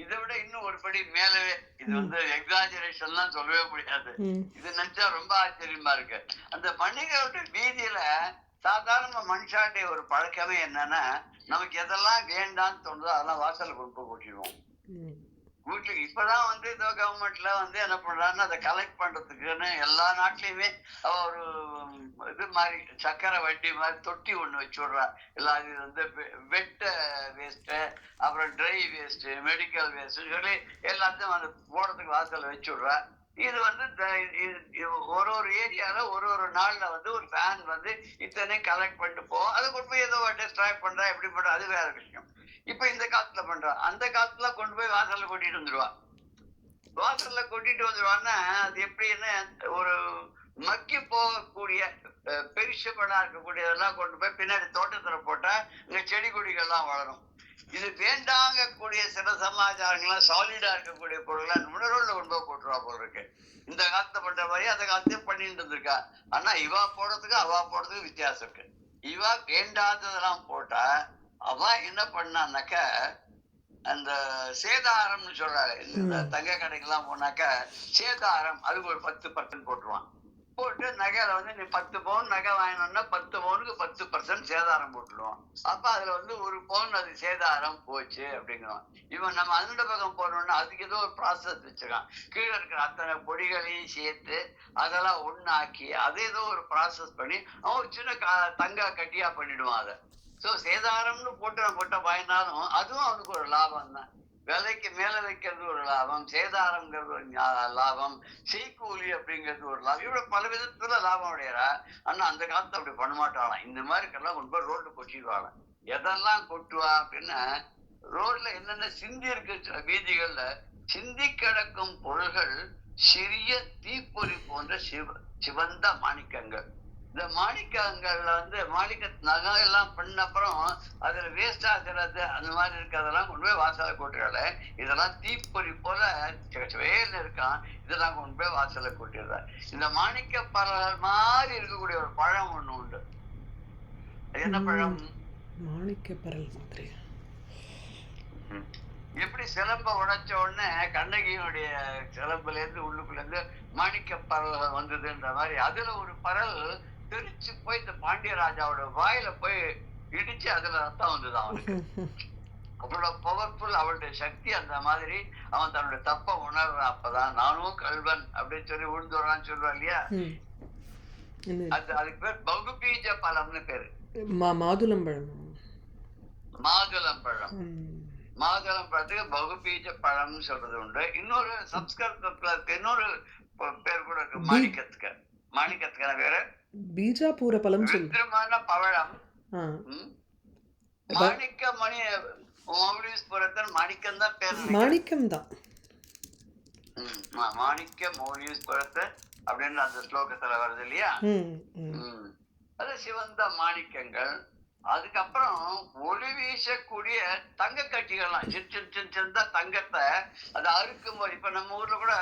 Speaker 1: இதை விட இன்னும் ஒரு படி மேலவே, இது வந்து எக்ஸாஜரேஷன்லாம் சொல்லவே முடியாது, இது நினைச்சா ரொம்ப ஆச்சரியமா இருக்கு. அந்த வணிகருடைய வீதியில சாதாரண மனுஷாடைய ஒரு பழக்கமே என்னன்னா, நமக்கு எதெல்லாம் வேண்டான்னு தோணுதோ அதெல்லாம் வாசல்ல கொண்டு போய் கொட்டிடுவோம். வீட்டுக்கு இப்பதான் வந்து ஏதோ கவர்மெண்ட்ல வந்து என்ன பண்றாருன்னா அதை கலெக்ட் பண்றதுக்குன்னு எல்லா நாட்டிலயுமே அவ ஒரு இது மாதிரி சக்கரை வண்டி மாதிரி தொட்டி ஒண்ணு வச்சு விடுறா. எல்லாம் இது வந்து வெட்ட வேஸ்ட், அப்புறம் ட்ரை வேஸ்ட், மெடிக்கல் வேஸ்ட் சொல்லி எல்லாத்தையும் அந்த போடுறதுக்கு வாசல்ல வச்சு விடுறா. இது வந்து ஒரு ஒரு ஏரியால ஒரு ஒரு நாள்ல வந்து ஒரு ஃபேன் வந்து இத்தனை கலெக்ட் பண்ணிட்டு போவோம். அதை கொண்டு போய் ஏதோ டெஸ்ட்ராய் பண்றா, எப்படி பண்றா, அது வேற விஷயம். இப்ப இந்த காலத்துல பண்றான், அந்த காலத்துல கொண்டு போய் வாசல்ல கொட்டிட்டு வந்துருவான். வாசல்ல கொட்டிட்டு வந்துருவான்னா அது எப்படின்னு ஒரு மக்கி போகக்கூடிய பெருசப்படா இருக்கக்கூடியதெல்லாம் கொண்டு போய் பின்னாடி தோட்டத்துல போட்டா இங்க செடி கொடிகள்லாம் வளரும். இது வேண்டாங்க கூடிய சில சமாச்சாரங்கள்லாம் சாலிடா இருக்கக்கூடிய பொருள்லாம் முன்னரோட கொண்டு போய் போட்டுருவா போல இருக்கு. இந்த காலத்தை பண்ற மாதிரி அந்த காலத்தையும் பண்ணிட்டு இருந்திருக்கா. ஆனா இவா போடுறதுக்கு அவா போடுறதுக்கு வித்தியாசம் இருக்கு. இவா வேண்டாததெல்லாம் போட்டா அவ என்ன பண்ணான்னாக்க அந்த சேதாரம்னு சொல்றாரு. இந்த தங்க கடைக்கெல்லாம் போனாக்க சேதாரம் அதுக்கு ஒரு 10% போட்டுருவான். போட்டு நகையில வந்து நீ 10 பவுன் நகை வாங்கினோம்னா 10 பவுனுக்கு 10% சேதாரம் போட்டுடுவான். அப்ப அதுல வந்து 1 பவுன் அது சேதாரம் போச்சு அப்படிங்கிறான். இவன் நம்ம அந்த பக்கம் போனோம்னா அதுக்கு ஏதோ ஒரு ப்ராசஸ் வச்சிருக்கான். கீழே இருக்கிற அத்தனை பொடிகளையும் சேர்த்து அதெல்லாம் ஒண்ணாக்கி அது ஏதோ ஒரு ப்ராசஸ் பண்ணி அவன் சின்ன தங்க கட்டியா பண்ணிடுவான் அதை. சோ சேதாரம்னு போட்ட பயனாலும் அதுவும் அவனுக்கு ஒரு லாபம் தான். விலைக்கு மேல வைக்கிறது ஒரு லாபம், சேதாரம்ங்கிறது ஒரு லாபம், செய்கூலி அப்படிங்கிறது ஒரு லாபம். இவ்வளவு பல விதத்துல லாபம் அடையறா. ஆனா அந்த காலத்துல அப்படி பண்ண மாட்டாளாம். இந்த மாதிரி எல்லாம் கொண்டு போய் ரோட்ல கொட்டிடுவாங்க. எதெல்லாம் கொட்டுவா அப்படின்னா ரோட்ல என்னென்ன சிந்தி இருக்கு வீதிகள்ல சிந்தி கிடக்கும் பொருள்கள் சிறிய தீப்பொறி போன்ற சிவந்த மாணிக்கங்கள். இந்த மாணிக்கங்கள்ல வந்து மாணிக்க நகை எல்லாம் பண்ண அப்புறம் அதுல வேஸ்டா சிலது அந்த மாதிரி இருக்கிறதெல்லாம் கொண்டு போய் வாசலை கொட்டுறாள். இதெல்லாம் தீப்பொறி போல வேல் இருக்கான், இதெல்லாம் கொண்டு போய் வாசலை கொட்டிடுற. இந்த மாணிக்க பழங்கள் மாதிரி இருக்கக்கூடிய ஒரு பழம் ஒண்ணு உண்டு. என்ன பழம்?
Speaker 2: மாணிக்க பரல் மாதிரி.
Speaker 1: எப்படி சிலம்ப உடைச்ச உடனே கண்ணகியினுடைய சிலம்புல இருந்து உள்ளுக்குள்ள இருந்து மாணிக்க பரல்கள் வந்ததுன்ற மாதிரி அதுல ஒரு பரல் தெரிச்சு போய் இந்த பாண்டியராஜாவோட வாயில போய் இடிச்சு அதுல ரத்தம் வந்தது அவனுக்கு. அவ்வளவு பவர்ஃபுல் அவளுடைய சக்தி. அந்த மாதிரி அவன் தன்னுடைய தப்ப உணர்றான். அப்பதான் நானும் கல்வன் அப்படின்னு சொல்லி உழுந்துறான்னு சொல்லுவான் இல்லையா. அதுக்கு பேர் பகுபீஜ பழம்னு பேரு.
Speaker 2: மாதுளம்பழம்.
Speaker 1: மாதுளம்பழம். மாதுளம்பழத்துக்கு பகுபீஜ பழம்னு சொல்றது உண்டு. இன்னொரு சம்ஸ்கிருதத்துல இன்னொரு பேர் கூட இருக்கு மாணிக்கத்துக்கு. மாணிக்கத்துக்கான பேரு
Speaker 2: பீஜாபூர பழம்.
Speaker 1: வித்திரமான பழம். மாணிக்க மணி மௌலீஸ்வரத்தன் மாணிக்கம் தான் பேர். மாணிக்கம் தான். மாணிக்க மௌலீஸ்வரத்தன் அப்படின்னு அந்த ஸ்லோகத்துல வருது இல்லையா. அது சிவந்த மாணிக்கங்கள். அதுக்கப்புறம் ஒளி வீசக்கூடிய தங்க கட்டிகள்லாம் சின்ன தங்கத்தை அதை அறுக்கும் போது இப்ப நம்ம ஊர்ல கூட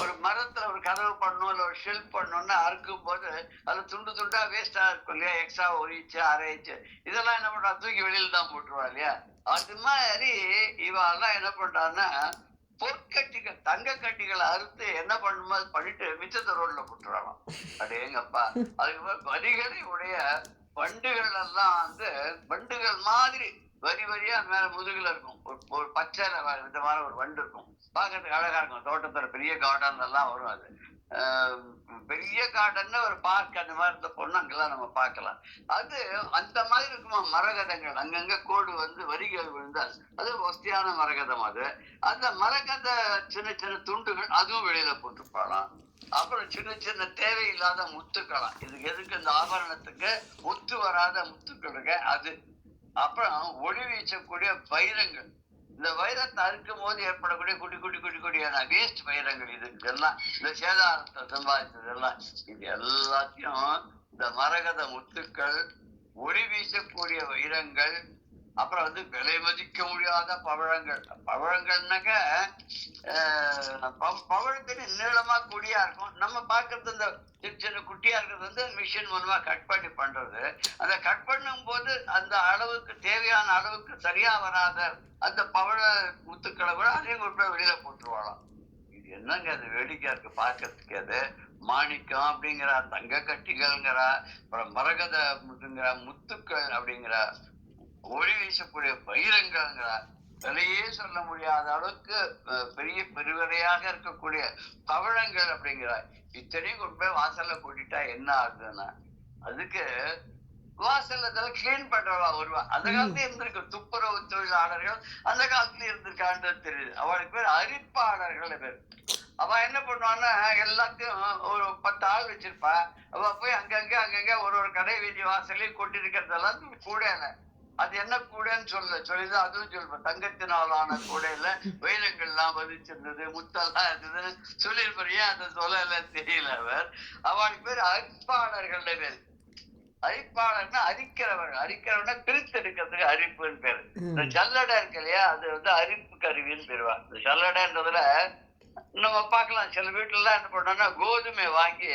Speaker 1: ஒரு மரத்துல ஒரு கதவு பண்ணணும் இல்ல ஒரு ஷெல்ஃப் பண்ணணும்னு அறுக்கும் போது அது துண்டு துண்டா வேஸ்டா இருக்கும் இல்லையா. எக்ஸ்ட்ரா 1 இன்ச்சு 1/2 இன்ச்சு இதெல்லாம் என்ன பண்றா தூக்கி வெளியில தான் போட்டுருவா இல்லையா. அது மாதிரி இவெல்லாம் என்ன பண்றான்னா பொற்கட்டிகள் தங்க கட்டிகளை அறுத்து என்ன பண்ணுமோ பண்ணிட்டு மிச்சத்தை ரோட்ல போட்டுருவாங்க. அடேங்கப்பா. அதுக்கு வரிகளை உடைய வண்டுகள் எல்லாம் வந்து வண்டுகள் மாதிரி வரி வரியா மேல முதுகுல இருக்கும். ஒரு பச்சை விதமான ஒரு வண்டு இருக்கும். பாக்கிறதுக்கு அழகா இருக்கும். தோட்டத்துல பெரிய கார்டன் எல்லாம் வரும். அது பெரிய கார்டன் ஒரு பார்க் அந்த மாதிரி இருந்த பொண்ணு அங்கெல்லாம் நம்ம பார்க்கலாம். அது அந்த மாதிரி இருக்குமா மரகதங்கள் அங்கங்க கோடு வந்து வரிகள் விழுந்தால் அது வசதியான மரகதம். அது அந்த மரகத சின்ன சின்ன துண்டுகள் அதுவும் வெளியில போட்டுப்பாலாம். அப்புறம் சின்ன சின்ன தேவையில்லாத முத்துக்கலாம். இதுக்கு எதுக்கு இந்த ஆபரணத்துக்கு ஒத்து வராத முத்துக்கள் அது. அப்புறம் ஒளி வீசக்கூடிய வைரங்கள். இந்த வைரத்தை அறுக்கும் போது ஏற்படக்கூடிய குட்டி குட்டி குட்டி குட்டியான வேஸ்ட் வைரங்கள். இது இதெல்லாம் இந்த சேதாரத்தை சம்பாதித்தது எல்லாம் இது எல்லாத்தையும் இந்த மரகத முத்துக்கள், ஒளி வீசக்கூடிய வைரங்கள், அப்புறம் வந்து விலை மதிக்க முடியாத பவழங்கள். பவழங்கள்னாக்க பவழத்துக்கு நீளமா கொடியா இருக்கும். நம்ம பார்க்கறது இந்த சின்ன சின்ன குட்டியா இருக்கிறது வந்து மிஷின் மூலமா கட் பண்ணி பண்றது. அந்த கட் பண்ணும் போது அந்த அளவுக்கு தேவையான அளவுக்கு சரியா வராத அந்த பவழ முத்துக்களை கூட அதையும் கொண்டு போய் வெளியில போட்டுருவாளாம். இது என்னங்க அது வேடிக்கையா இருக்கு பார்க்கறதுக்கு. அது மாணிக்கம் அப்படிங்கிறா, தங்க கட்டிகள்ங்கிறா, அப்புறம் மரகத முத்துக்கள் அப்படிங்கிறா, ஒளி வீசக்கூடிய வைரங்கள்ங்கிறா. விலையே சொல்ல முடியாத அளவுக்கு பெரிய பெருவரையாக இருக்கக்கூடிய பவழங்கள் அப்படிங்கிறார். இத்தனையும் கொண்டு போய் வாசல்ல கூட்டிட்டா என்ன ஆகுதுன்னா, அதுக்கு வாசல்ல கிளீன் பண்றவா வருவா. அந்த காலத்துல இருந்திருக்கு துப்புரவு தொழிலாளர்கள், அந்த காலத்துல இருந்திருக்கான்றது தெரியுது. அவளுக்கு பேர் அரிப்பாளர்கள் பேர். அவ என்ன பண்ணுவான்னா எல்லாத்தையும் ஒரு 10 ஆள் வச்சிருப்பா. அவ போய் அங்கங்க ஒரு கடை வீதி வாசலையும் கொட்டி இருக்கிறதெல்லாம் கூடையில, அது என்ன கூடைன்னு சொல்லிதான் அதுவும் சொல்லுவேன். தங்கத்தினாலான கூடையில வைரங்கள்லாம் பதிச்சிருந்தது, முத்தெல்லாம் இருந்ததுன்னு சொல்லியிருப்பார். ஏன் அதை சொல்லல தெரியல. அவளுக்கு பேர் அரிப்பாளர்கள் பேர். அரிப்பாளர்னா அரிக்கிறவர்னா பிரித்து எடுக்கிறதுக்கு அரிப்புன்னு பேரு. இந்த சல்லடை இருக்கு இல்லையா, அது அரிப்பு கருவின்னு பேருவா. இந்த சல்லடைன்றதுல நம்ம பார்க்கலாம், சில வீட்டுல எல்லாம் என்ன பண்ணோம்னா கோதுமை வாங்கி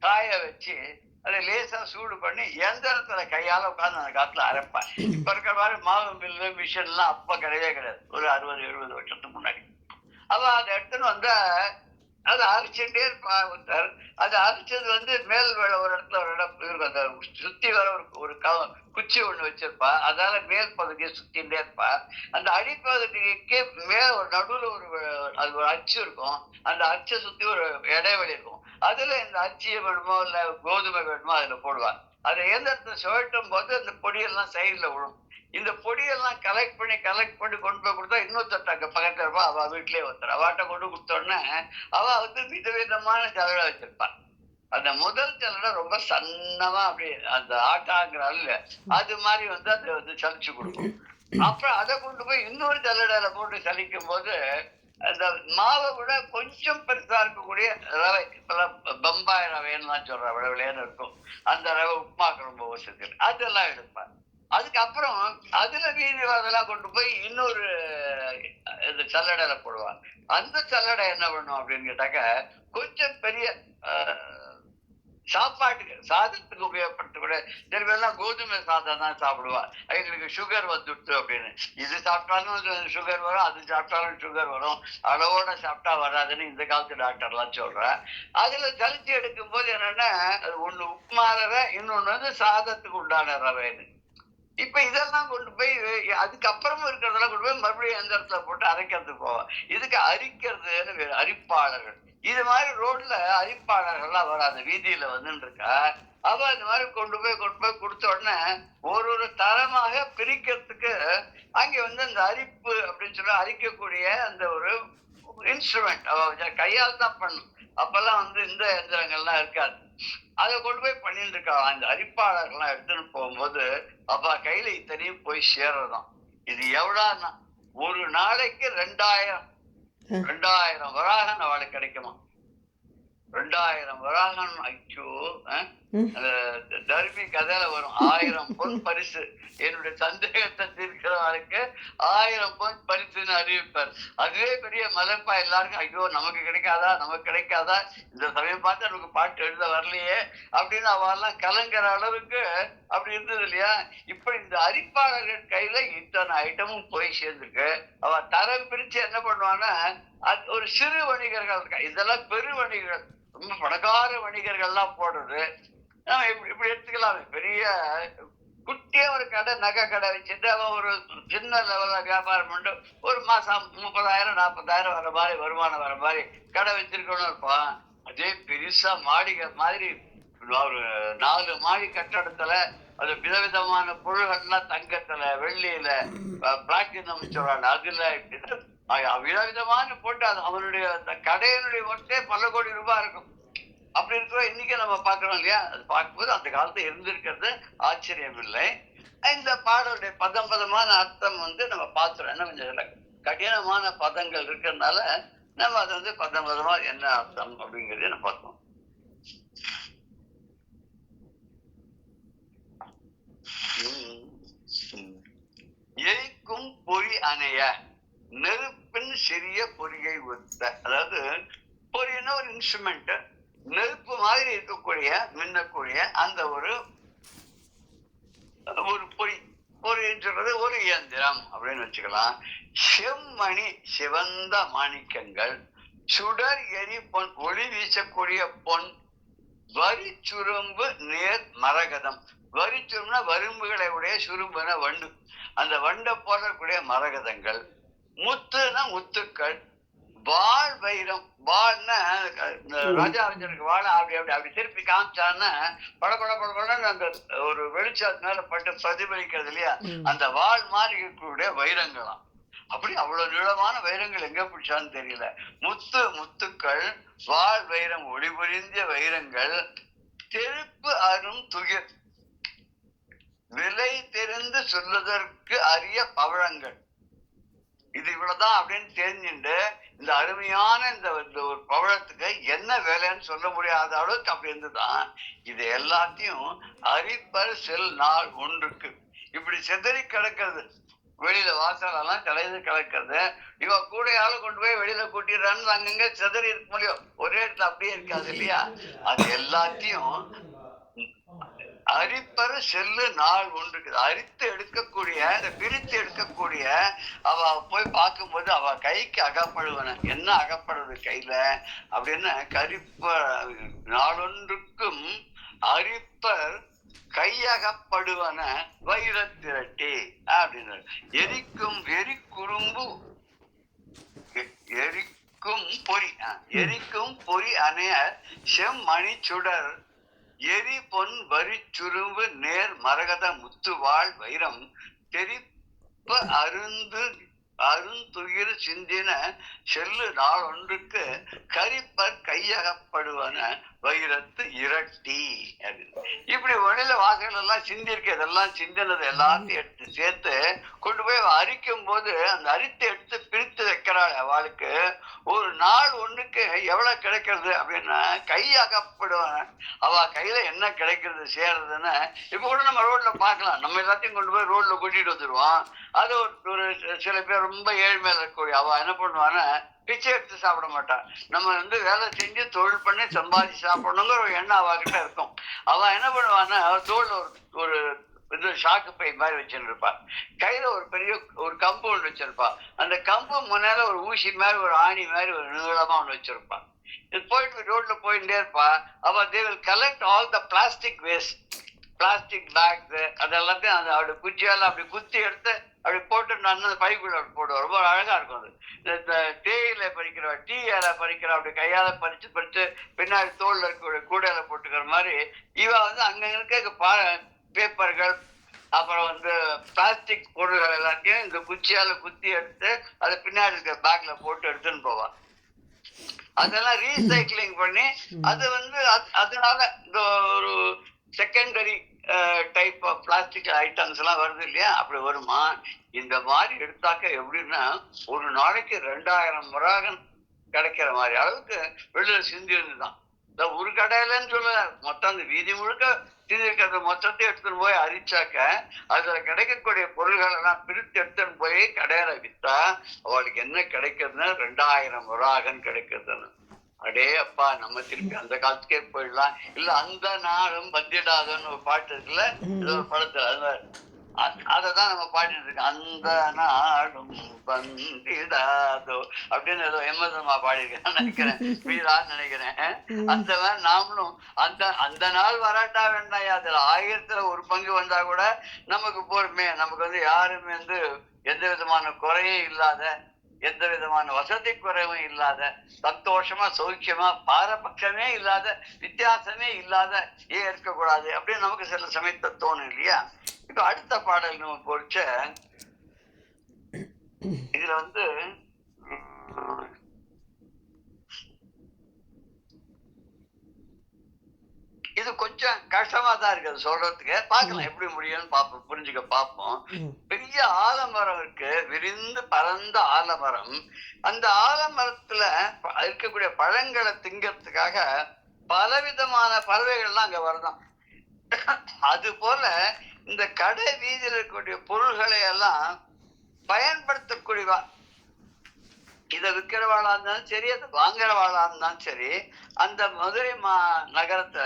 Speaker 1: காய வச்சு அதை லேசா சூடு பண்ணி எந்திரத்துல கையால உட்காந்து அந்த காலத்துல அரைப்பேன். இப்ப இருக்கிற மாதிரி மாவு மில்லு மிஷின் எல்லாம் அப்ப கிடையவே கிடையாது, ஒரு 60-70 வருஷத்துக்கு முன்னாடி. அவ அதை எடுத்துன்னு வந்தா அதை அரைச்சுட்டே இருப்பா ஒருத்தர். அது அரைச்சது மேல் வேலை ஒரு இடத்துல ஒரு இடம் இருக்கும், அந்த சுத்தி வர ஒரு குச்சி ஒண்ணு வச்சிருப்பா. அதால மேல் பகுதியை சுத்திகிட்டே இருப்பா. அந்த அடிப்பகுதிக்கு மேல ஒரு நடுவுல அது ஒரு அச்சு இருக்கும். அந்த அச்சை சுத்தி ஒரு இடைவெளி இருக்கும். அதுல இந்த அச்சியை வேணுமோ இல்ல கோதுமை வேணுமோ அதுல போடுவா. அதை எந்திரத்தை சுழட்டும் போது அந்த பொடியெல்லாம் சைட்ல விழும். இந்த பொடியெல்லாம் கலெக்ட் பண்ணி கொண்டு போய் கொடுத்தா இன்னொருத்தட்ட அங்க பக்கத்துல இருப்பா. அவ வீட்லயே ஒருத்தர் அவாட்ட கொண்டு கொடுத்தோடனே அவ விதவிதமான ஜல்லடை வச்சிருப்பான். அந்த முதல் ஜல்லடை ரொம்ப சன்னமா அப்படி அந்த ஆட்டாங்கிறாள் அது மாதிரி அதை சலிச்சு கொடுக்கும். அப்புறம் அதை கொண்டு போய் இன்னொரு ஜல்லடையில போட்டு சலிக்கும் போது அந்த மாவை விட கொஞ்சம் பெருசா இருக்கக்கூடிய ரவை, இப்பெல்லாம் பம்பாய் ரவைன்னு சொல்ற விளையாடு இருக்கும், அந்த ரவை உப்புமாக்கு ரொம்ப வசதி, அதெல்லாம் எடுப்பான். அதுக்கப்புறம் அதுல மீதி அதெல்லாம் கொண்டு போய் இன்னொரு சல்லடையில போடுவாங்க. அந்த சல்லடை என்ன பண்ணும் அப்படின்னு கேட்டாக்க, கொஞ்சம் பெரிய சாப்பாட்டுக்கு சாதத்துக்கு உபயோகப்படுத்தக்கூடிய சில பேர்லாம் கோதுமை சாதம் தான் சாப்பிடுவா. எங்களுக்கு சுகர் வந்துடுச்சு அப்படின்னு. இது சாப்பிட்டாலும் சுகர் வரும், அது சாப்பிட்டாலும் சுகர் வரும், அளவோட சாப்பிட்டா வராதுன்னு இந்த காலத்து டாக்டர்லாம் சொல்ற. அதுல ஜலிச்சு எடுக்கும் போது என்னன்னா, ஒண்ணு உப்புமா ரவை, இன்னொன்னு சாதத்துக்கு உண்டான ரவைன்னு. இப்ப இதெல்லாம் கொண்டு போய் அதுக்கப்புறமும் இருக்கிறதெல்லாம் கொண்டு போய் மறுபடியும் எந்திரத்துல போட்டு அரைக்கிறதுக்கு போவோம். இதுக்கு அரிக்கிறதுன்னு அரிப்பாளர்கள். இது மாதிரி ரோட்ல அரிப்பாளர்கள்லாம் வராது, வீதியில இருக்கா. அவ இந்த மாதிரி கொண்டு போய் கொடுத்த உடனே ஒரு தரமாக பிரிக்கிறதுக்கு அங்க அந்த அரிப்பு அப்படின்னு சொல்லி அரிக்கக்கூடிய அந்த ஒரு இன்ஸ்ட்ருமெண்ட் அவ கையால் தான் பண்ணும். அப்பெல்லாம் இந்த எந்திரங்கள்லாம் இருக்காது. அதை கொண்டு போய் பண்ணிட்டு இருக்கா. அந்த அரிப்பாளர்கள்லாம் எடுத்துன்னு போகும்போது அப்ப கையில இத்தனையும் போய் சேரதான். இது எவ்வளவுன்னா ஒரு நாளைக்கு 2000 வராகன் அவளுக்கு கிடைக்குமா. 2000 வராகன். ஐயோ, தர்மி கதையில வரும் 1000 பொன் பரிசு. என்னுடைய சந்தேகத்தை தீர்க்கிறவருக்கு 1000 பொன் பரிசுன்னு அறிவிப்பார். அதுவே பெரிய மலைப்பா எல்லாருக்கும். ஐயோ, நமக்கு கிடைக்காதா, இந்த சமயம் பார்த்து நமக்கு பாட்டு எழுத வரலையே அப்படின்னு அவெல்லாம் கலங்குற அளவுக்கு அப்படி இருந்தது இல்லையா. இப்ப இந்த அரிப்பாளர்கள் கையில இத்தனை ஐட்டமும் போய் சேர்ந்துருக்கு. அவ தரம் பிரிச்சு என்ன பண்ணுவான்னா, அது ஒரு சிறு வணிகர்கள் இருக்கா, இதெல்லாம் பெரு வணிகர்கள், ரொம்ப பணக்கார வணிகர்கள்லாம் போடுறது. இப்படி எடுத்துக்கலாமே. பெரிய குட்டியா ஒரு கடை, நகை கடை வச்சுட்டு அவன் ஒரு சின்ன லெவல்ல வியாபாரம் பண்ணிட்டு ஒரு மாசம் 30,000-40,000 வர மாதிரி வருமானம் வர மாதிரி கடை வச்சிருக்கணும் இருப்பான். அதே பெருசா மாளிகை மாதிரி ஒரு 4 மாடி கட்டடத்துல அது விதவிதமான பொருள்கள்லாம் தங்கத்துல, வெள்ளியில, பிளாட்டினம் சொல்றாங்க, அதுல விதவிதமான போட்டு அது அவனுடைய கடையினுடைய ஒட்டே பல கோடி ரூபாய் இருக்கும். அப்படி இருக்கிற இன்னைக்கு நம்ம பாக்குறோம் இல்லையா. அது பார்க்கும்போது அந்த காலத்துல இருந்திருக்கிறது ஆச்சரியம் இல்லை. இந்த பாடலுடைய பதமான அர்த்தம் நம்ம பார்த்துறோம். என்ன கொஞ்சம் கடினமான பதங்கள் இருக்கிறதுனால நம்ம அதை பதமா என்ன அர்த்தம் அப்படிங்கறத நம்ம பார்த்தோம். எரிக்கும் பொறி அணைய நெருப்பின் சிறிய பொறியை ஒத்த. அதாவது பொறின்னா ஒரு இன்ஸ்ட்ருமெண்ட், நெருப்பு மாதிரி இருக்கக்கூடிய மின்னக்கூடிய அந்த ஒரு பொறின்னு சொல்றது ஒரு இயந்திரம் அப்படின்னு வச்சுக்கலாம். செம்மணி சிவந்த மாணிக்கங்கள், சுடர் எரி பொன் ஒளி வீசக்கூடிய பொன், வரி சுரும்பு நேர் மரகதம். வரி சுரும்புனா வரும்புகளை உடைய, சுரும்புன வண்டு, அந்த வண்டை போடக்கூடிய மரகதங்கள், முத்துனா முத்துக்கள், வாள் வைரம். வாள்னா இந்த ராஜா வச்சிருக்க வாழை அப்படி அப்படி அப்படி திருப்பி காமிச்சான்னா படன்னு அந்த ஒரு வெளிச்சத்து மேல பட்டு பிரதிபலிக்கிறது இல்லையா, அந்த வாள் மாதிரி இருக்கக்கூடிய வைரங்களாம். அப்படி அவ்வளவு நீளமான வைரங்கள் எங்க பிடிச்சான்னு தெரியல. முத்துக்கள், வாள் வைரம், ஒளி புரிந்த வைரங்கள், தெருப்பு அரும் துகிர், விலை தெரிந்து சொல்லுவதற்கு அரிய பவழங்கள். இது இவ்வளவுதான் அப்படின்னு தெரிஞ்சுட்டு இந்த அருமையான இந்த ஒரு பவழத்துக்கு என்ன வேலைன்னு சொல்ல முடியாத அளவுக்கு அப்படி இருந்துதான். இது எல்லாத்தையும் அரிப்பர் செல் நாள் ஒன்றுக்கு இப்படி செதறி கிடக்கிறது. வெளியில வாசலெல்லாம் கலைந்து கிடக்கிறது. இவ கூடையால கொண்டு போய் வெளியில கூட்டிடுறான்னு அங்கங்க செதறி இருக்க முடியும், ஒரே இடத்துல அப்படியே இருக்காது இல்லையா. அது எல்லாத்தையும் அரிப்பரு செல்லு நாள் ஒன்றுக்கு அரித்து எடுக்கக்கூடிய, பிரித்து எடுக்கக்கூடிய, அவ போய் பார்க்கும்போது அவ கைக்கு அகப்படுவன. என்ன அகப்படுறது கையில அப்படின்னு, கரிப்ப நாளொன்றுக்கும் அரிப்பர் கையகப்படுவன வைரத்திரட்டி அப்படின்னு. எரிக்கும் வெறி குறும்பு, எரிக்கும் பொறி அணைய செம்மணி சுடர், எரி பொன் வரி சுரும்பு நேர் மரகத முத்துவாள் வைரம், தெரிப்ப அருந்துயிர் சிந்தின செல்லு நாள் ஒன்றுக்கு கரிப்பர் கையகப்படுவன வைரத்து இரட்டி அப்படின்னு. இப்படி வெளியில வாசல் எல்லாம் சிந்திருக்கு, இதெல்லாம் சிந்தினது எல்லாத்தையும் எடுத்து சேர்த்து கொண்டு போய் அரிக்கும் போது அந்த அரித்து எடுத்து பிரித்து வைக்கிறாள். அவளுக்கு ஒரு நாள் ஒண்ணுக்கு எவ்வளவு கிடைக்கிறது அப்படின்னா கையகப்படுவான. அவ கையில என்ன கிடைக்கிறது சேர்றதுன்னு இப்ப கூட நம்ம ரோட்ல பார்க்கலாம். நம்ம எல்லாத்தையும் கொண்டு போய் ரோட்ல கூட்டிட்டு வந்துருவோம். அது ஒரு சில பேர் ரொம்ப ஏழ்மையில இருக்கக்கூடிய அவ என்ன பண்ணுவான்னு பிச்சை எடுத்து சாப்பிட மாட்டான். நம்ம வேலை செஞ்சு தொழில் பண்ணி சம்பாதிச்சு சாப்பிடணுங்கிற ஒரு எண்ணம் அவகிட்ட இருக்கும். அவ என்ன பண்ணுவான்னா தோல்ல ஒரு இது ஷாக்கு பை மாதிரி வச்சிருப்பா, கையில ஒரு பெரிய ஒரு கம்பு ஒன்று வச்சிருப்பா. அந்த கம்பு முன்னால ஒரு ஊசி மாதிரி ஒரு ஆணி மாதிரி ஒரு நீளமா ஒன்று வச்சிருப்பா. இது போயிட்டு ரோட்ல போயிட்டே இருப்பா. அவ they will collect all the plastic waste, plastic packs அதெல்லாத்தையும் அந்த அவருடைய குச்சியால அப்படி குத்தி எடுத்து அப்படி போட்டு நான் அந்த பைக்குள்ள அப்படி போடுவோம். ரொம்ப அழகா இருக்கும் அது. இந்த தேயில பறிக்கிற, டீ இலை பறிக்கிற அப்படி கையால பறிச்சு பின்னாடி தோல்ல இருக்க கூடையில போட்டுக்கிற மாதிரி இவ அங்க இருக்க பேப்பர்கள் அப்புறம் பிளாஸ்டிக் பொருள்கள் எல்லாத்தையும் இந்த குச்சியால குத்தி எடுத்து அதை பின்னாடி இருக்க பேக்ல போட்டு எடுத்துன்னு போவா. அதெல்லாம் ரீசைக்கிளிங் பண்ணி அது அதனால இந்த ஒரு secondary type of plastic items எல்லாம் வருது இல்லையா, அப்படி வருமா. இந்த மாதிரி எடுத்தாக்க எப்படின்னா ஒரு நாளைக்கு 2000 முராகன் கிடைக்கிற மாதிரி அளவுக்கு வெளியில சிந்தி இருந்துதான். ஒரு கடையிலன்னு சொல்ல, மொத்தம் அந்த வீதி முழுக்க சிந்தி இருக்கிறத மொத்தத்தை எடுத்துன்னு போய் அரிச்சாக்க அதுல கிடைக்கக்கூடிய பொருள்கள் எல்லாம் பிரித்து எடுத்துன்னு போய் கடையில வித்தா அவளுக்கு என்ன கிடைக்கிறதுன்னா 2000 முராகன் கிடைக்கிறதுன்னு. அடே அப்பா, நம்ம திருப்பி அந்த காலத்துக்கே போயிடலாம். இல்ல அந்த நாளும் வந்திடாதோன்னு ஒரு பாட்டு இருக்குல்ல, இது ஒரு படத்துல அததான் நம்ம பாடிட்டு இருக்கோம். அந்த நாளும் வந்திடாதோ அப்படின்னு ஏதோ எம்எஸ்எம்மா பாடிருக்கேன் நினைக்கிறேன், மீதான்னு நினைக்கிறேன். அந்த மாதிரி நாமளும் அந்த நாள் வராட்டா வேண்டாம், அதுல 1000ல் ஒரு பங்கு வந்தா கூட நமக்கு போருமே. நமக்கு யாருமே எந்த விதமான குறையும் இல்லாத, எந்த விதமான வசதி குறைவும் இல்லாத, சந்தோஷமா சௌக்கியமா பாரபட்சமே இல்லாத, வித்தியாசமே இல்லாத ஏன் இருக்கக்கூடாது அப்படின்னு நமக்கு சில சமயத்தை தோணும் இல்லையா. இப்ப அடுத்த பாடல் நம்ம பொறிச்ச இதுல இது கொஞ்சம் கஷ்டமா தான் இருக்குது சொல்றதுக்கு. பார்க்கலாம் எப்படி முடியும்னு பார்ப்போம், புரிஞ்சுக்க பார்ப்போம். பெரிய ஆலமரம் இருக்கு, விரிந்து பறந்த ஆலமரம். அந்த ஆலமரத்துல இருக்கக்கூடிய பழங்களை திங்கிறதுக்காக பலவிதமான பறவைகள்லாம் அங்க வருதான். அது போல இந்த கடை வீதியில் இருக்கக்கூடிய பொருள்களை எல்லாம் பயன்படுத்தக்கூடியவா, இதை விற்கிறவாளா இருந்தாலும் சரி, அதை வாங்குறவாளா இருந்தாலும் சரி, அந்த மதுரை நகரத்துல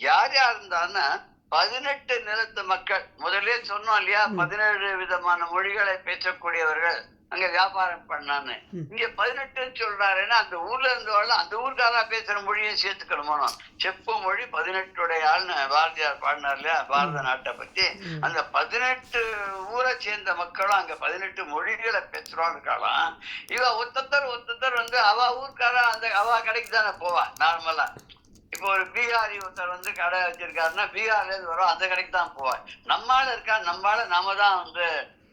Speaker 1: யார் யார் இருந்தாலும் 18 நிலத்து மக்கள். முதல்ல சொன்னோம் இல்லையா, 17 விதமான மொழிகளை பேசக்கூடியவர்கள் அங்க வியாபாரம் பண்ணான்னு. இங்க 18 சொல்றாருன்னா அந்த ஊர்ல இருந்தவர்கள் அந்த ஊர்க்காரா பேசுற மொழியும் சேர்த்துக்கணுமோ. செப்பு மொழி 18 ஆள்னு பாரதியார் பாடினார் இல்லையா பாரத நாட்டை பத்தி. அந்த 18 ஊரை சேர்ந்த மக்களும் அங்க 18 மொழிகளை பேசுறோம் இருக்கலாம். இவ ஒருத்தர் வந்து அவ ஊர்க்காரா அந்த அவ கடைக்கு தானே போவா நார்மலா. இப்போ ஒரு பீகாரி ஒருத்தர் வந்து கடை வச்சிருக்காருன்னா பீகார்ல இருந்து வரும் அந்த கடைக்கு தான் போவார். நம்மால இருக்கா நம்மால நாம தான் வந்து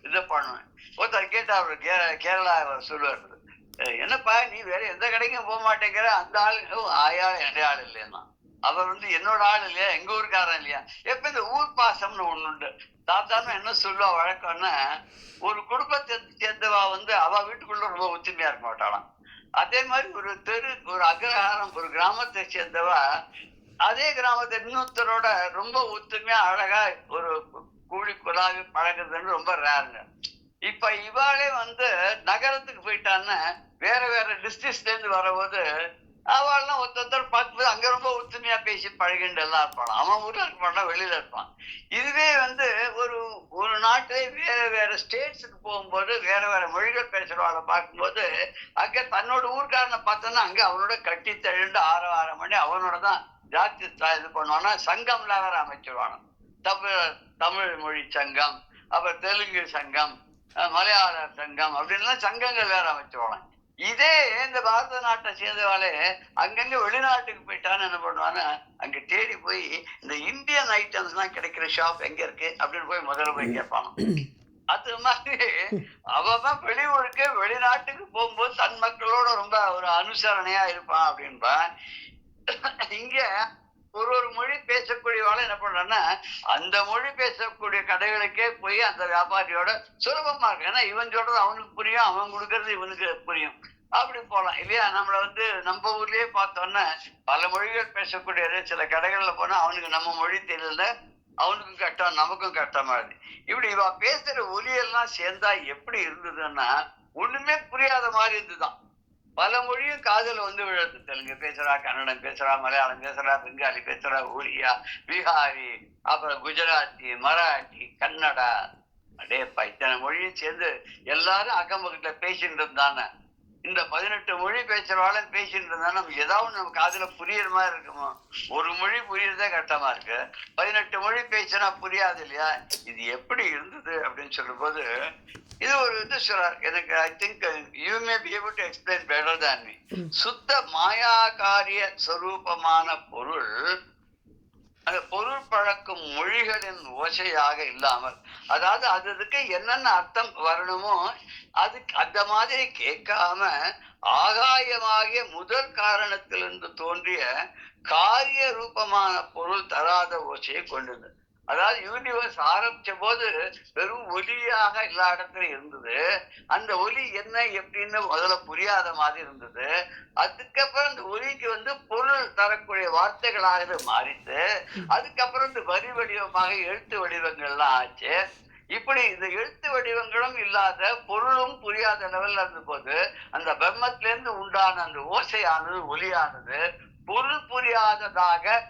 Speaker 1: இது பண்ணுவேன். ஒருத்தர் கேட்டா அவரு கேரளா சொல்லுவார், என்னப்பா நீ வேற எந்த கடைக்கும் போக மாட்டேங்கிற, அந்த ஆளு ஆயாள் எந்த ஆள் இல்லையா, அவர் வந்து என்னோட ஆள் இல்லையா, எங்க ஊருக்காரன் இல்லையா. எப்ப இந்த ஊர் பாசம்னு ஒண்ணு உண்டு. சாதாரண என்ன சொல்லுவா வழக்கம்னா, ஒரு குடும்பத்தை சேர்ந்தவா வந்து அவ வீட்டுக்குள்ள ரொம்ப ஒத்துமையா இருக்க மாட்டாளாம். அதே மாதிரி ஒரு தெரு ஒரு அக்ரஹாரம் ஒரு கிராமத்தை சேர்ந்தவா அதே கிராமத்தை இன்னொருத்தரோட ரொம்ப ஒத்துமையா அழகா ஒரு கூலி குலாவி பழகுறதுன்னு ரொம்ப ரேருங்க. இப்ப இவாளே வந்து நகரத்துக்கு போயிட்டான்னா வேற வேற டிஸ்ட்ரிக்ட்ல இருந்து வரபோது அவள்லாம் ஒருத்தர் பார்க்கும்போது அங்க ரொம்ப ஒத்துமையா பேசி பழகிண்டு எல்லாம் இருப்பான். அவன் ஊர்ல இருப்பான்னா வெளியில இருப்பான். இதுவே வந்து ஒரு ஒரு நாட்டிலே வேற வேற ஸ்டேட்ஸுக்கு போகும்போது வேற வேற மொழிகள் பேசுறவாளை பார்க்கும்போது அங்க தன்னோட ஊர்க்காரனை பார்த்தோன்னா அங்க அவனோட கட்டி தழுண்டு ஆரம் பண்ணி அவனோட தான் ஜாஸ்தி இது பண்ணுவானா. சங்கம்லாம் வேற அமைச்சிருவானோ. தமிழ் மொழி சங்கம், அப்புறம் தெலுங்கு சங்கம், மலையாள சங்கம் அப்படின்லாம் சங்கங்கள் வேற அமைச்சிருவாங்க. இதே இந்த பாரத நாட்டை சேர்ந்தவாளே அங்கங்க வெளிநாட்டுக்கு போயிட்டான்னு என்ன பண்ணுவான்னு அங்க தேடி போய் இந்த இந்தியன் ஐட்டம்ஸ் எல்லாம் கிடைக்கிற ஷாப் எங்க இருக்கு அப்படின்னு போய் முதல்ல போய் கேட்பாங்க. அது மாதிரி அவன் வெளியூருக்கு வெளிநாட்டுக்கு போகும்போது தன் மக்களோட ரொம்ப ஒரு அனுசரணையா இருப்பான் அப்படின்பா. இங்க ஒரு மொழி பேசக்கூடியவாள என்ன பண்றான்னா அந்த மொழி பேசக்கூடிய கடைகளுக்கே போய் அந்த வியாபாரியோட சுலபமா இருக்கு. ஏன்னா இவன் சொல்றது அவனுக்கு புரியும், அவன் கொடுக்கறது இவனுக்கு புரியும். அப்படி போலாம் இல்லையா. நம்மள வந்து நம்ம ஊர்லயே பார்த்தோன்னா பல மொழிகள் பேசக்கூடிய சில கடைகள்ல போனா அவனுக்கு நம்ம மொழி தெரியல, அவனுக்கும் கஷ்டம் நமக்கும் கஷ்டமா இருக்கு. இப்படி இவ பேசுற ஒலியெல்லாம் சேர்ந்தா எப்படி இருந்ததுன்னா ஒண்ணுமே புரியாத மாதிரி இருந்துதான். பல மொழியும் காதல வந்து விழுது. தெலுங்கு பேசுறா, கன்னடம் பேசுறா, மலையாளம் பேசுறா, பெங்காலி பேசுறா, ஒரியா, பீகாரி, அப்புறம் குஜராத்தி, மராட்டி, கன்னடா, அடேப்பா இத்தனை மொழியும் சேர்ந்து எல்லாரும் அக்கம் பக்கத்துல பேசிட்டு இருந்தானே. இந்த 18 மொழி பேசுறவாளும் பேசிட்டு இருந்தா நமக்கு ஏதாவது நம்ம காதுல புரியுற மாதிரி இருக்குமோ. ஒரு மொழி புரியுறதே கஷ்டமா இருக்கு, 18 மொழி பேசினா புரியாது இல்லையா. இது எப்படி இருந்தது அப்படின்னு சொல்லும் போது இது ஒரு இது சொல்றார். எனக்கு I think you may be able to explain better than me. சுத்த மாயாகாரிய சொரூபமான பொருள் அந்த பொருள் பழக்கும் மொழிகளின் ஓசையாக இல்லாமல், அதாவது அதுக்கு என்னென்ன அர்த்தம் வரணுமோ அதுக்கு அந்த மாதிரி கேட்காம ஆகாயமாகிய முதல் காரணத்திலிருந்து தோன்றிய காரிய ரூபமான பொருள் தராத ஓசையை கொண்டது. அதாவது யூனிவர்ஸ் ஆரம்பிச்ச போது வெறும் ஒலியாக எல்லா இடத்துலயும் இருந்தது. அந்த ஒலி என்ன எப்படின்னு முதல்ல புரியாத மாதிரி இருந்தது. அதுக்கப்புறம் இந்த ஒலிக்கு வந்து பொருள் தரக்கூடிய வார்த்தைகளாக மாறிட்டு அதுக்கப்புறம் இந்த வரி வடிவமாக எழுத்து வடிவங்கள்லாம் ஆச்சு. இப்படி இந்த எழுத்து வடிவங்களும் இல்லாத பொருளும் புரியாத லெவல்ல இருந்த போது அந்த பிரம்மத்திலிருந்து உண்டான அந்த ஓசையானது ஒலியானது பொருள் புரியாததாக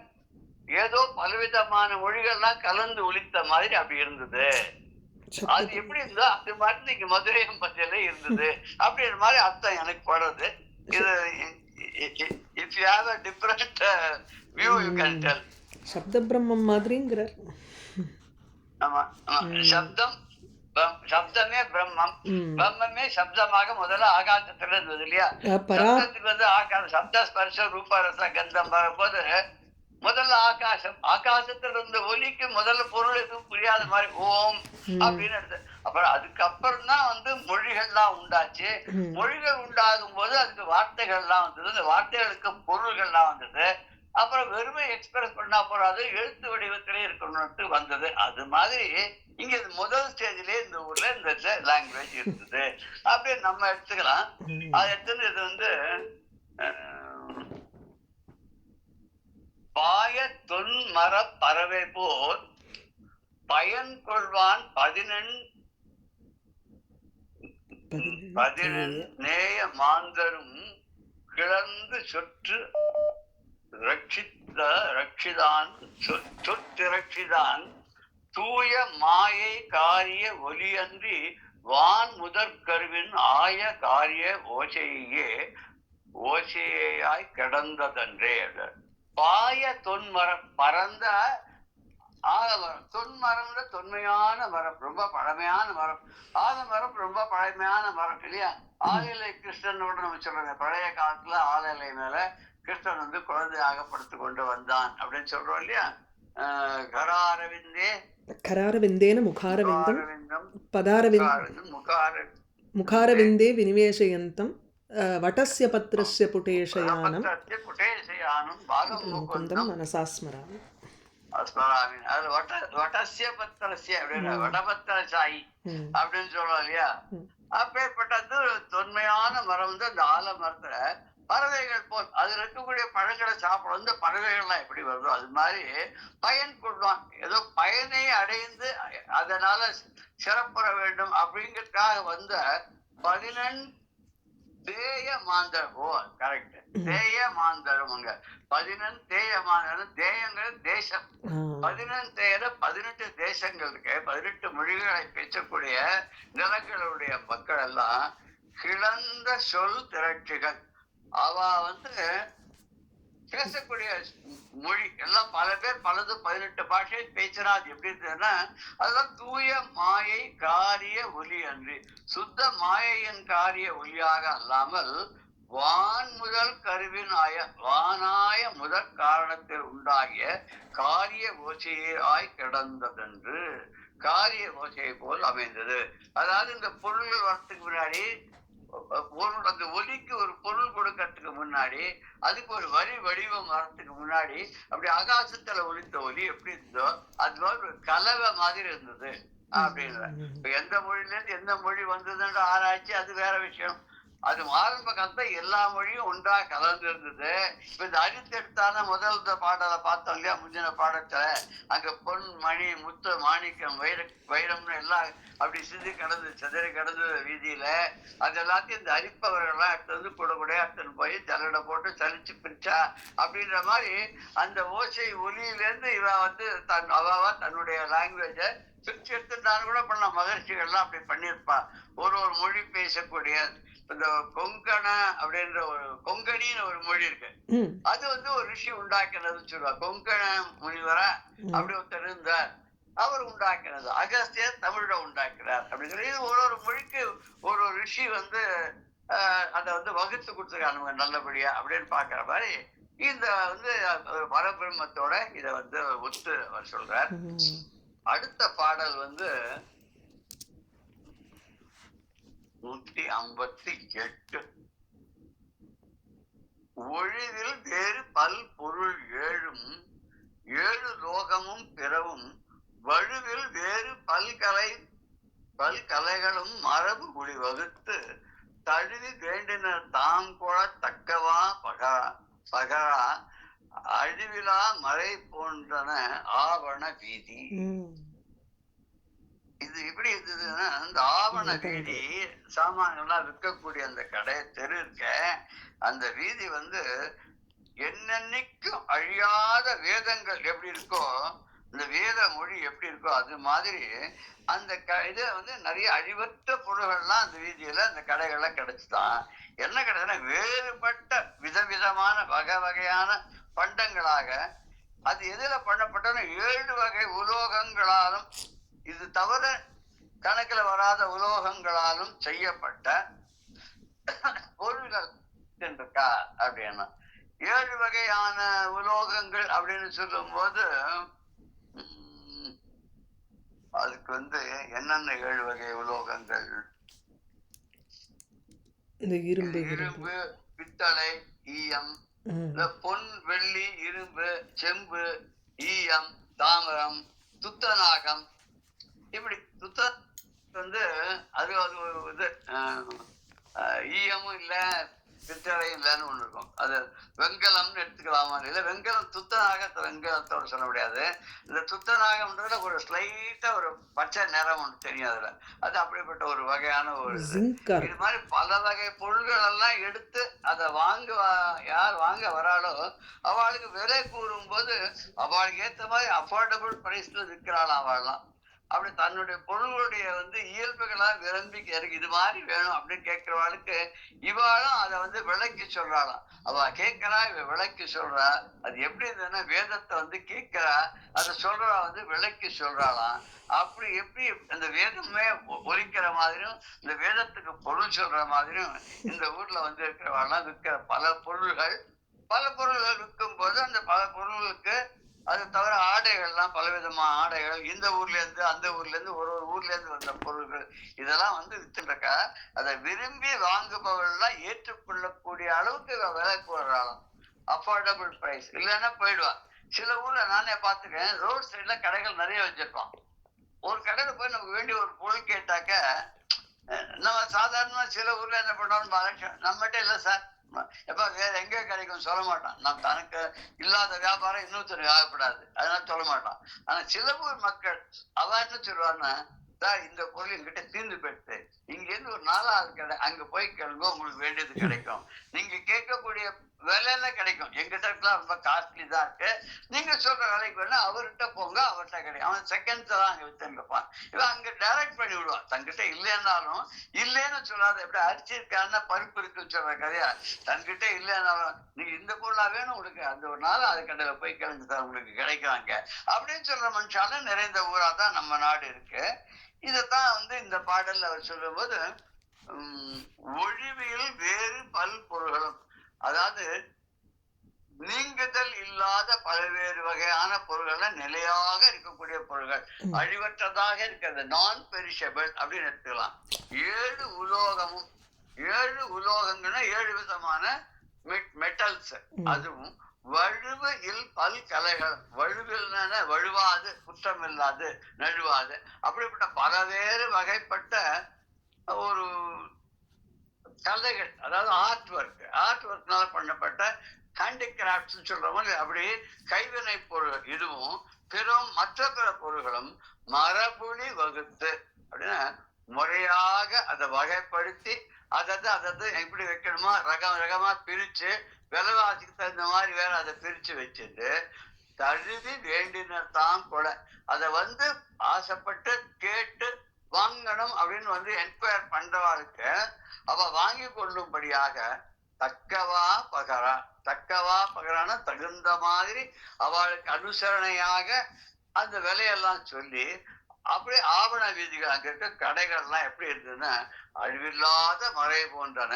Speaker 1: ஏதோ பலவிதமான மொழிகள்லாம் கலந்து ஒலித்த மாதிரி அப்படி இருந்தது. அது எப்படி இருந்தா அது மாதிரி இங்க மதுரையும் பத்தியில இருந்தது அப்படின்ற மாதிரி அர்த்தம் எனக்கு படுறது. இது if you have a different view you can tell.
Speaker 2: சப்த பிரம்மம் மாதிரிங்கிறார்.
Speaker 1: ஆமா சப்தம் சப்தமே பிரம்மம், பிரம்மமே சப்தமாக முதல்ல ஆகாசத்துல இருந்தது இல்லையா. சப்தத்துக்கு வந்து ஆகாசம் சப்த ஸ்பர்ஷ ரூப ரச கந்தம் வரும்போது முதல்ல ஆகாசம், ஆகாசத்துல இருந்த ஒலிக்கு முதல்ல பொருள் எதுவும் புரியாத மாதிரி ஓம் அப்படின்னு எடுத்து அப்புறம் அதுக்கப்புறம் தான் வந்து மொழிகள்லாம் உண்டாச்சு. மொழிகள் உண்டாகும் போது அதுக்கு வார்த்தைகள்லாம் வந்தது, அந்த வார்த்தைகளுக்கு பொருள்கள்லாம் வந்தது. அப்புறம் வெறுமை எக்ஸ்பிரஸ் பண்ணா போறாது, எழுத்து வடிவத்திலே இருக்கணும்னு வந்தது. அது மாதிரி இங்க முதல் ஸ்டேஜ்லயே இந்த ஊர்ல இந்த லாங்குவேஜ் இருந்தது அப்படின்னு நம்ம எடுத்துக்கலாம். அது எடுத்து இது வந்து பாய தொன்மர பறவை போல் பயன் கொள்வான் 18 நேய மாந்தரும் கிளர்ந்து சொற்று ரட்சிதான் சொத்திரட்சிதான் தூய மாயை காரிய ஒலியன்றி வான் முதற்கருவின் ஆய காரிய ஓசையாய் கிடந்ததன்றே. பாய தொன்மரம், பரந்த ஆலமரம். தொன்மரம்ன்ற தொன்மையான மரம், ரொம்ப பழமையான மரம். ஆலமரம் ரொம்ப பழமையான மரம் இல்லையா? ஆலிலை கிருஷ்ணனோட நம்ம சொல்றோங்க, பழைய காலத்துல ஆலிலை மேல கிருஷ்ணன் வந்து குழந்தையாக படுத்து கொண்டு வந்தான் அப்படின்னு சொல்றோம் இல்லையா?
Speaker 2: கராரவிந்தேன முகாரவிந்தம் முகாரவிந்தே வினிவேஷயந்தம் வடஸ்ய பத்ரஸ்ய புடேஷயானம் முகுந்தம் மனசா ஸ்மராமி.
Speaker 1: அது வடஸ்ய பத்திரஸ்ய அப்படின்னா வடபத்திர சாயி அப்படின்னு சொல்றோம் இல்லையா? அப்பேற்பட்டது தொன்மையான மரம் வந்து அந்த ஆலமரத்துல பறவைகள் போல் அதுல இருக்கக்கூடிய பழங்களை சாப்பிட வந்து பறவைகள்லாம் எப்படி வருதோ அது மாதிரி பயன் கொள்வான். ஏதோ பயனை அடைந்து அதனால சிறப்புற வேண்டும் அப்படிங்கிறதுக்காக வந்த 14 தேய மாந்தரம். ஓ கரெக்ட், தேய மாந்தரம். அங்க 14 தேய மாந்தரம். தேயங்கள் தேசம். 14 தேய 18 தேசங்கள் இருக்கு. 18 மொழிகளை பேசக்கூடிய நிலங்களுடைய மக்கள் எல்லாம் கிளந்த சொல் திரட்சிகள். அவ வந்து பேசக்கூடிய மொழி எல்லாம் பல பேர் பலது 18 பாஷை பேசுறா. அது எப்படி இருந்ததுன்னா அதுதான் தூய மாயை காரிய ஒலி அன்று, சுத்த மாயையின் காரிய ஒலியாக அல்லாமல் வான் முதல் கருவின் வானாய முதற் காரணத்தில் உண்டாகிய காரிய ஓசையாய் கிடந்ததென்று, காரிய ஓசையை போல் அமைந்தது. அதாவது இந்த பொருள்கள் வரத்துக்கு முன்னாடி அந்த ஒலிக்கு ஒரு பொருள் கொடுக்கறதுக்கு முன்னாடி அதுக்கு ஒரு வடிவம் வரத்துக்கு முன்னாடி அப்படி ஆகாசத்துல ஒலித்த ஒலி எப்படி இருந்ததோ அது மாதிரி ஒரு கலவை மாதிரி இருந்தது அப்படின்னு. இப்ப எந்த மொழியில இருந்து எந்த மொழி வந்ததுன்ற ஆராய்ச்சி அது வேற விஷயம். அது ஆரம்ப காலத்துல எல்லா மொழியும் ஒன்றா கலந்து இருந்தது. இப்ப இந்த அரித்தெடுத்தான முதல் பாடலை பார்த்தோம் இல்லையா? முந்தின பாடத்துல அங்க பொன் மணி முத்து மாணிக்கம் வைரம்னு எல்லாம் அப்படி சிதி சிதறி கடந்தது வீதியில. அது எல்லாத்தையும் இந்த அரிப்பவர்கள்லாம் எடுத்து வந்து கூட எடுத்துன்னு போய் ஜல்லடை போட்டு சலிச்சு பிரிச்சா அப்படின்ற மாதிரி அந்த ஓசை ஒலியிலேருந்து இவ வந்து அவாவா தன்னுடைய லாங்குவேஜ பிரிச்சு எடுத்துட்டான்னு கூட பண்ண மகர்ஷிகள்லாம் அப்படி பண்ணியிருப்பா. ஒரு மொழி பேசக்கூடிய இந்த கொங்கண அப்படின்ற ஒரு கொங்கணின்னு ஒரு மொழி இருக்கு. அது வந்து ஒரு ரிஷி உண்டாக்கினதுன்னு சொல்லுவா. கொங்கண முனிவர அப்படி ஒருத்தர் இருந்தார், அவர் உண்டாக்கினது. அகஸ்தியர் தமிழ உண்டாக்குறார் அப்படின்னு சொல்லி ஒரு மொழிக்கு ஒரு ரிஷி வந்து அதை வந்து வகுத்து கொடுத்துருக்காங்க நல்லபடியா அப்படின்னு பாக்குற மாதிரி இந்த வந்து பரபிரம்மத்தோட இதை வந்து ஒத்து அவர் சொல்றார். அடுத்த பாடல் வந்து 158. ஒழிவில் வேறு பல் பொருள் ஏழும் 7 லோகமும் பிறவும் வழுவில் வேறு பல்கலைகளும் மரபு குடி வகுத்து தழுவி வேண்டினர் தாம் கொள தக்கவா பகரா அழிவிலா மறை போன்றன ஆவண வீதி. இது எப்படி இருந்ததுன்னா அந்த ஆவண வீதி சாமான்கள்லாம் விற்கக்கூடிய அந்த கடை தெரு இருக்க அந்த வீதி வந்து என்னன்னைக்கும் அழியாத வேதங்கள் எப்படி இருக்கோ, இந்த வேத மொழி எப்படி இருக்கோ அது மாதிரி அந்த இது வந்து நிறைய அழிவற்ற பொருள்கள்லாம் அந்த வீதியில அந்த கடைகள்ல கிடைச்சுதான். என்ன கிடைச்சதுன்னா வேறுபட்ட விதவிதமான வகையான பண்டங்களாக அது எதுல பண்ணப்பட்டன 7 வகை உலோகங்களாலும் இது தவிர கணக்குல வராத உலோகங்களாலும் செய்யப்பட்ட பொருள்கள் இருக்கா அப்படின்னா 7 வகையான உலோகங்கள் அப்படின்னு சொல்லும் போது அதுக்கு வந்து என்னென்ன 7 வகை உலோகங்கள்? இரும்பு, பித்தளை, ஈயம், பொன், வெள்ளி, இரும்பு, செம்பு, ஈயம், தாமிரம், துத்தநாகம். இப்படி துத்த வந்து அது ஒரு இது ஈயமும் இல்லை பித்தளையும் இல்லைன்னு ஒண்ணு இருக்கும். அது வெங்கலம்னு எடுத்துக்கலாமா இல்லை வெங்கலம் துத்தநாக வெங்கலத்தோட சொல்ல முடியாது. இந்த துத்தநாகம்ன்றதுல ஒரு ஸ்லைட்டா ஒரு பச்சை நிறம் ஒன்று தெரியும் அதுல. அது அப்படிப்பட்ட ஒரு வகையான ஒரு இது மாதிரி பல வகை பொருள்கள் எல்லாம் எடுத்து அதை யார் வாங்க வராளோ அவளுக்கு விலை கூறும் போது அவளுக்கு ஏற்ற மாதிரி அஃபோர்டபுள் பிரைஸ்ல விற்கிறாளாம் அவள்லாம். அப்படி தன்னுடைய பொருளுடைய இயல்புகளா விரும்பி எனக்கு இது மாதிரி வேணும் அப்படின்னு கேட்கிறவாளுக்கு இவாளும் அதை விளக்கி சொல்றாளாம். அவ கேட்கிறா, இவ விளக்கி சொல்றா. அது எப்படி இருந்ததுன்னா வேதத்தை கேட்கிறா, அதை சொல்றா விளக்கி சொல்றாளாம். அப்படி எப்படி அந்த வேதமே ஒலிக்கிற மாதிரியும் இந்த வேதத்துக்கு பொருள் சொல்ற மாதிரியும் இந்த ஊர்ல இருக்கிறவாள்லாம் விற்கிற பல பொருள்கள் விற்கும் போது அந்த பல பொருள்களுக்கு அது தவிர ஆடைகள்லாம் பலவிதமான ஆடைகள் இந்த ஊர்ல இருந்து அந்த ஊர்ல இருந்து ஒரு ஊர்ல இருந்து வந்த பொருள்கள் இதெல்லாம் வித்துருக்கா. அதை விரும்பி வாங்குபவர்கள்லாம் ஏற்றுக்கொள்ளக்கூடிய அளவுக்கு விலை கூறாளாம். அஃபோர்டபுள் பிரைஸ் இல்லைன்னா போயிடுவான். சில ஊர்ல நானே பார்த்துக்கேன், ரோட் சைட்ல கடைகள் நிறைய வச்சிருப்பான். ஒரு கடையில போய் நமக்கு வேண்டிய ஒரு பொருள் கேட்டாக்க நம்ம சாதாரணமா சில ஊர்ல என்ன பண்ணோம்னு நம்மகிட்ட இல்லை சார் எப்ப வேற எங்க கிடைக்கும் சொல்ல மாட்டான். நம்ம தனக்கு இல்லாத வியாபாரம் இன்னொருத்தர் ஆகக்கூடாது அதனால சொல்ல மாட்டான். ஆனா சில ஊர் மக்கள் அவ என்ன சொல்லுவான்னா, சார் இந்த பொருள் எங்கிட்ட தீர்ந்து போயிடுது, இங்க இருந்து ஒரு 4வது கடை அங்க போய் கேளுங்க உங்களுக்கு வேண்டியது கிடைக்கும், நீங்க கேட்கக்கூடிய விலையில கிடைக்கும், எங்கிட்ட இருக்கலாம் ரொம்ப காஸ்ட்லி தான் இருக்கு, நீங்க சொல்ற விலைக்கு வேணா அவர்கிட்ட போங்க அவர்கிட்ட கிடைக்கும். அவன் செகண்ட்ஸ் தான் அங்க வித்துருப்பான். இவன் அங்க டைரக்ட் பண்ணி விடுவான். தன்கிட்ட இல்லைன்னாலும் இல்லைன்னு சொல்லாத எப்படி அரிசி இருக்கான்னா பருப்பு இருக்குன்னு சொல்ற கதையா, தன்கிட்ட இல்லைன்னாலும் நீங்க இந்த பொருளா வேணும் உங்களுக்கு அந்த ஒரு நாள் அது கடையில போய் கிளம்பி தான் உங்களுக்கு கிடைக்கிறாங்க அப்படின்னு சொல்ற மனுஷாலும் நிறைந்த ஊரா தான் நம்ம நாடு இருக்கு. இதைத்தான் இந்த பாடல்ல அவர் சொல்லும் போது ஒழிவியல் வேறு பல் பொருள்களும், அதாவது நீங்குதல் இல்லாத பல்வேறு வகையான பொருள்கள் நிலையாக இருக்கக்கூடிய பொருள்கள் அழிவற்றதாக இருக்கிறது நான் பெரிஷபிள் அப்படின்னு எடுத்துக்கலாம். 7 உலோகமும் 7 உலோகங்கள்னா 7 விதமான மெட்டல்ஸ், அதுவும் வழுவு இல் பல் கலைகள், வழுவில் வழுவாது குற்றம் இல்லாது நழுவாது அப்படிப்பட்ட பலவேறு வகைப்பட்ட ஒரு கலைகள், அதாவது ஆர்ட் ஒர்க்னால பண்ணப்பட்ட ஹேண்டிகிராஃப்ட்ஸ் சொல்ற மாதிரி அப்படி கைவினை பொருள் இதுவும் பிறம் மற்ற பிற பொருள்களும் மரபுலி வகுத்து அப்படின்னா முறையாக அதை வகைப்படுத்தி அதை எப்படி வைக்கணுமோ ரகமா பிரிச்சு விலைவாசிக்கு தகுந்த மாதிரி வேற அதை பிரிச்சு வச்சுட்டு தழுவி வேண்டினர் தான் கொலை அதை ஆசைப்பட்டு கேட்டு வாங்கணும் அப்படின்னு என்கொயர் பண்றவாளுக்கு அவ வாங்கி கொள்ளும்படியாக தக்கவா பகரான தகுந்த மாதிரி அவளுக்கு அனுசரணையாக அந்த விலையெல்லாம் சொல்லி அப்படியே ஆவண வீதிகள் அங்க இருக்க கடைகள்லாம் எப்படி இருந்ததுன்னா அழிவில்லாத மறை போன்றன.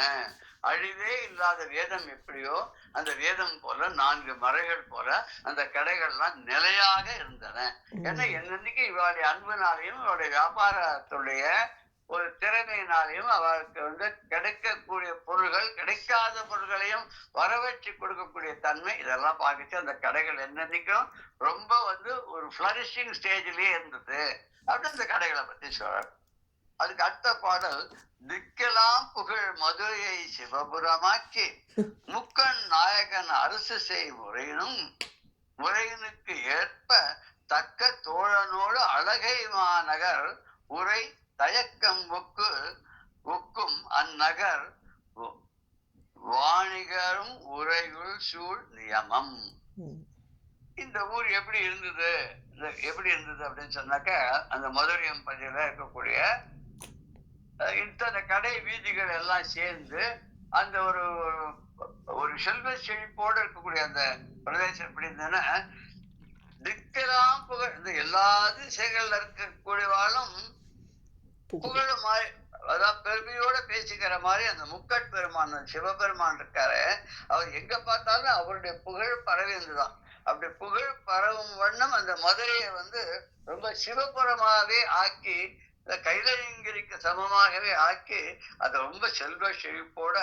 Speaker 1: அழிவே இல்லாத வேதம் எப்படியோ அந்த வேதம் போல 4 மறைகள் போல அந்த கடைகள்லாம் நிலையாக இருந்தன. ஏன்னா என்னன்னைக்கு இவளுடைய அன்புனாலையும் இவளுடைய வியாபாரத்துடைய ஒரு திறமையினாலையும் அவருக்கு கிடைக்கக்கூடிய பொருள்கள் கிடைக்காத பொருள்களையும் வரவழைச்சு கொடுக்கக்கூடிய தன்மை இதெல்லாம் பார்த்துச்சு. அந்த கடைகள் என்னன்னைக்கும் ரொம்ப ஒரு ஃபிளரிஷிங் ஸ்டேஜ்லயே இருந்தது அப்படின்னு இந்த கடைகளை பத்தி சொல்றாரு. அதுக்கு அடுத்த பாடல் திக்கெல்லாம் புகழ் மதுரையை சிவபுரமாக்கி முக்கண் நாயகன் அரசு செய் முறையினுக்கு ஏற்ப தக்க தோழனோடு அழகை மாநகர் உரை தயக்கம் ஒக்கும் அந்நகர் வாணிகரும் உரையுள் சூழ் நியமம். இந்த ஊர் எப்படி இருந்தது அப்படின்னு சொன்னாக்க அந்த மதுரையம் பகுதியில இருக்கக்கூடிய இத்தனை கடை வீதிகள் எல்லாம் சேர்ந்து அந்த ஒரு செல்வ செழிப்போடு இருக்கக்கூடிய அந்த பிரதேசம் எப்படி இருந்ததுன்னா திக்கெல்லாம் புகழ் இந்த எல்லா திசைகள்ல இருக்கக்கூடியவாளும் புகழ் மாதிரி அதான் பெருமையோட பேசிக்கிற மாதிரி அந்த முக்கட்பெருமான் சிவபெருமான் இருக்காரு. அவர் எங்க பார்த்தாலும் அவருடைய புகழ் பரவி இருந்துதான். அப்படி புகழ் பரவும் வண்ணம் அந்த மதுரையை ரொம்ப சிவபுரமாகவே ஆக்கி கைலங்கிரிக்கு சமமாகவே ஆக்கி அதை ரொம்ப செல்வ செழிப்போட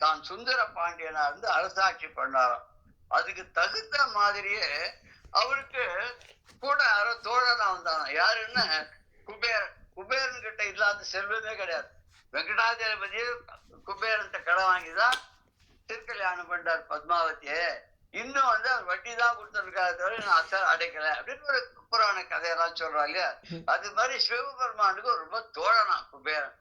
Speaker 1: தான் சுந்தர பாண்டியனா அரசாட்சி பண்ணாராம். அதுக்கு தகுந்த மாதிரியே அவருக்கு கூட யாரோ தோழனா வந்தானா யாருன்னா குபேரன் கிட்ட இல்லாத செல்வமே கிடையாது. வெங்கடாஜலபதி குபேரன்ட்ட கடை வாங்கிதான் திருக்கல்யாணம் பண்றார் பத்மாவதியே, இன்னும் வந்து அவர் வட்டி தான் கொடுத்துருக்காரு தவிர நான் அசல் அடைக்கல அப்படின்னு ஒரு புராண கதையெல்லாம் சொல்றா இல்லையா. அது மாதிரி சிவபெருமானுக்கு ரொம்ப தோழனா குபேரன்.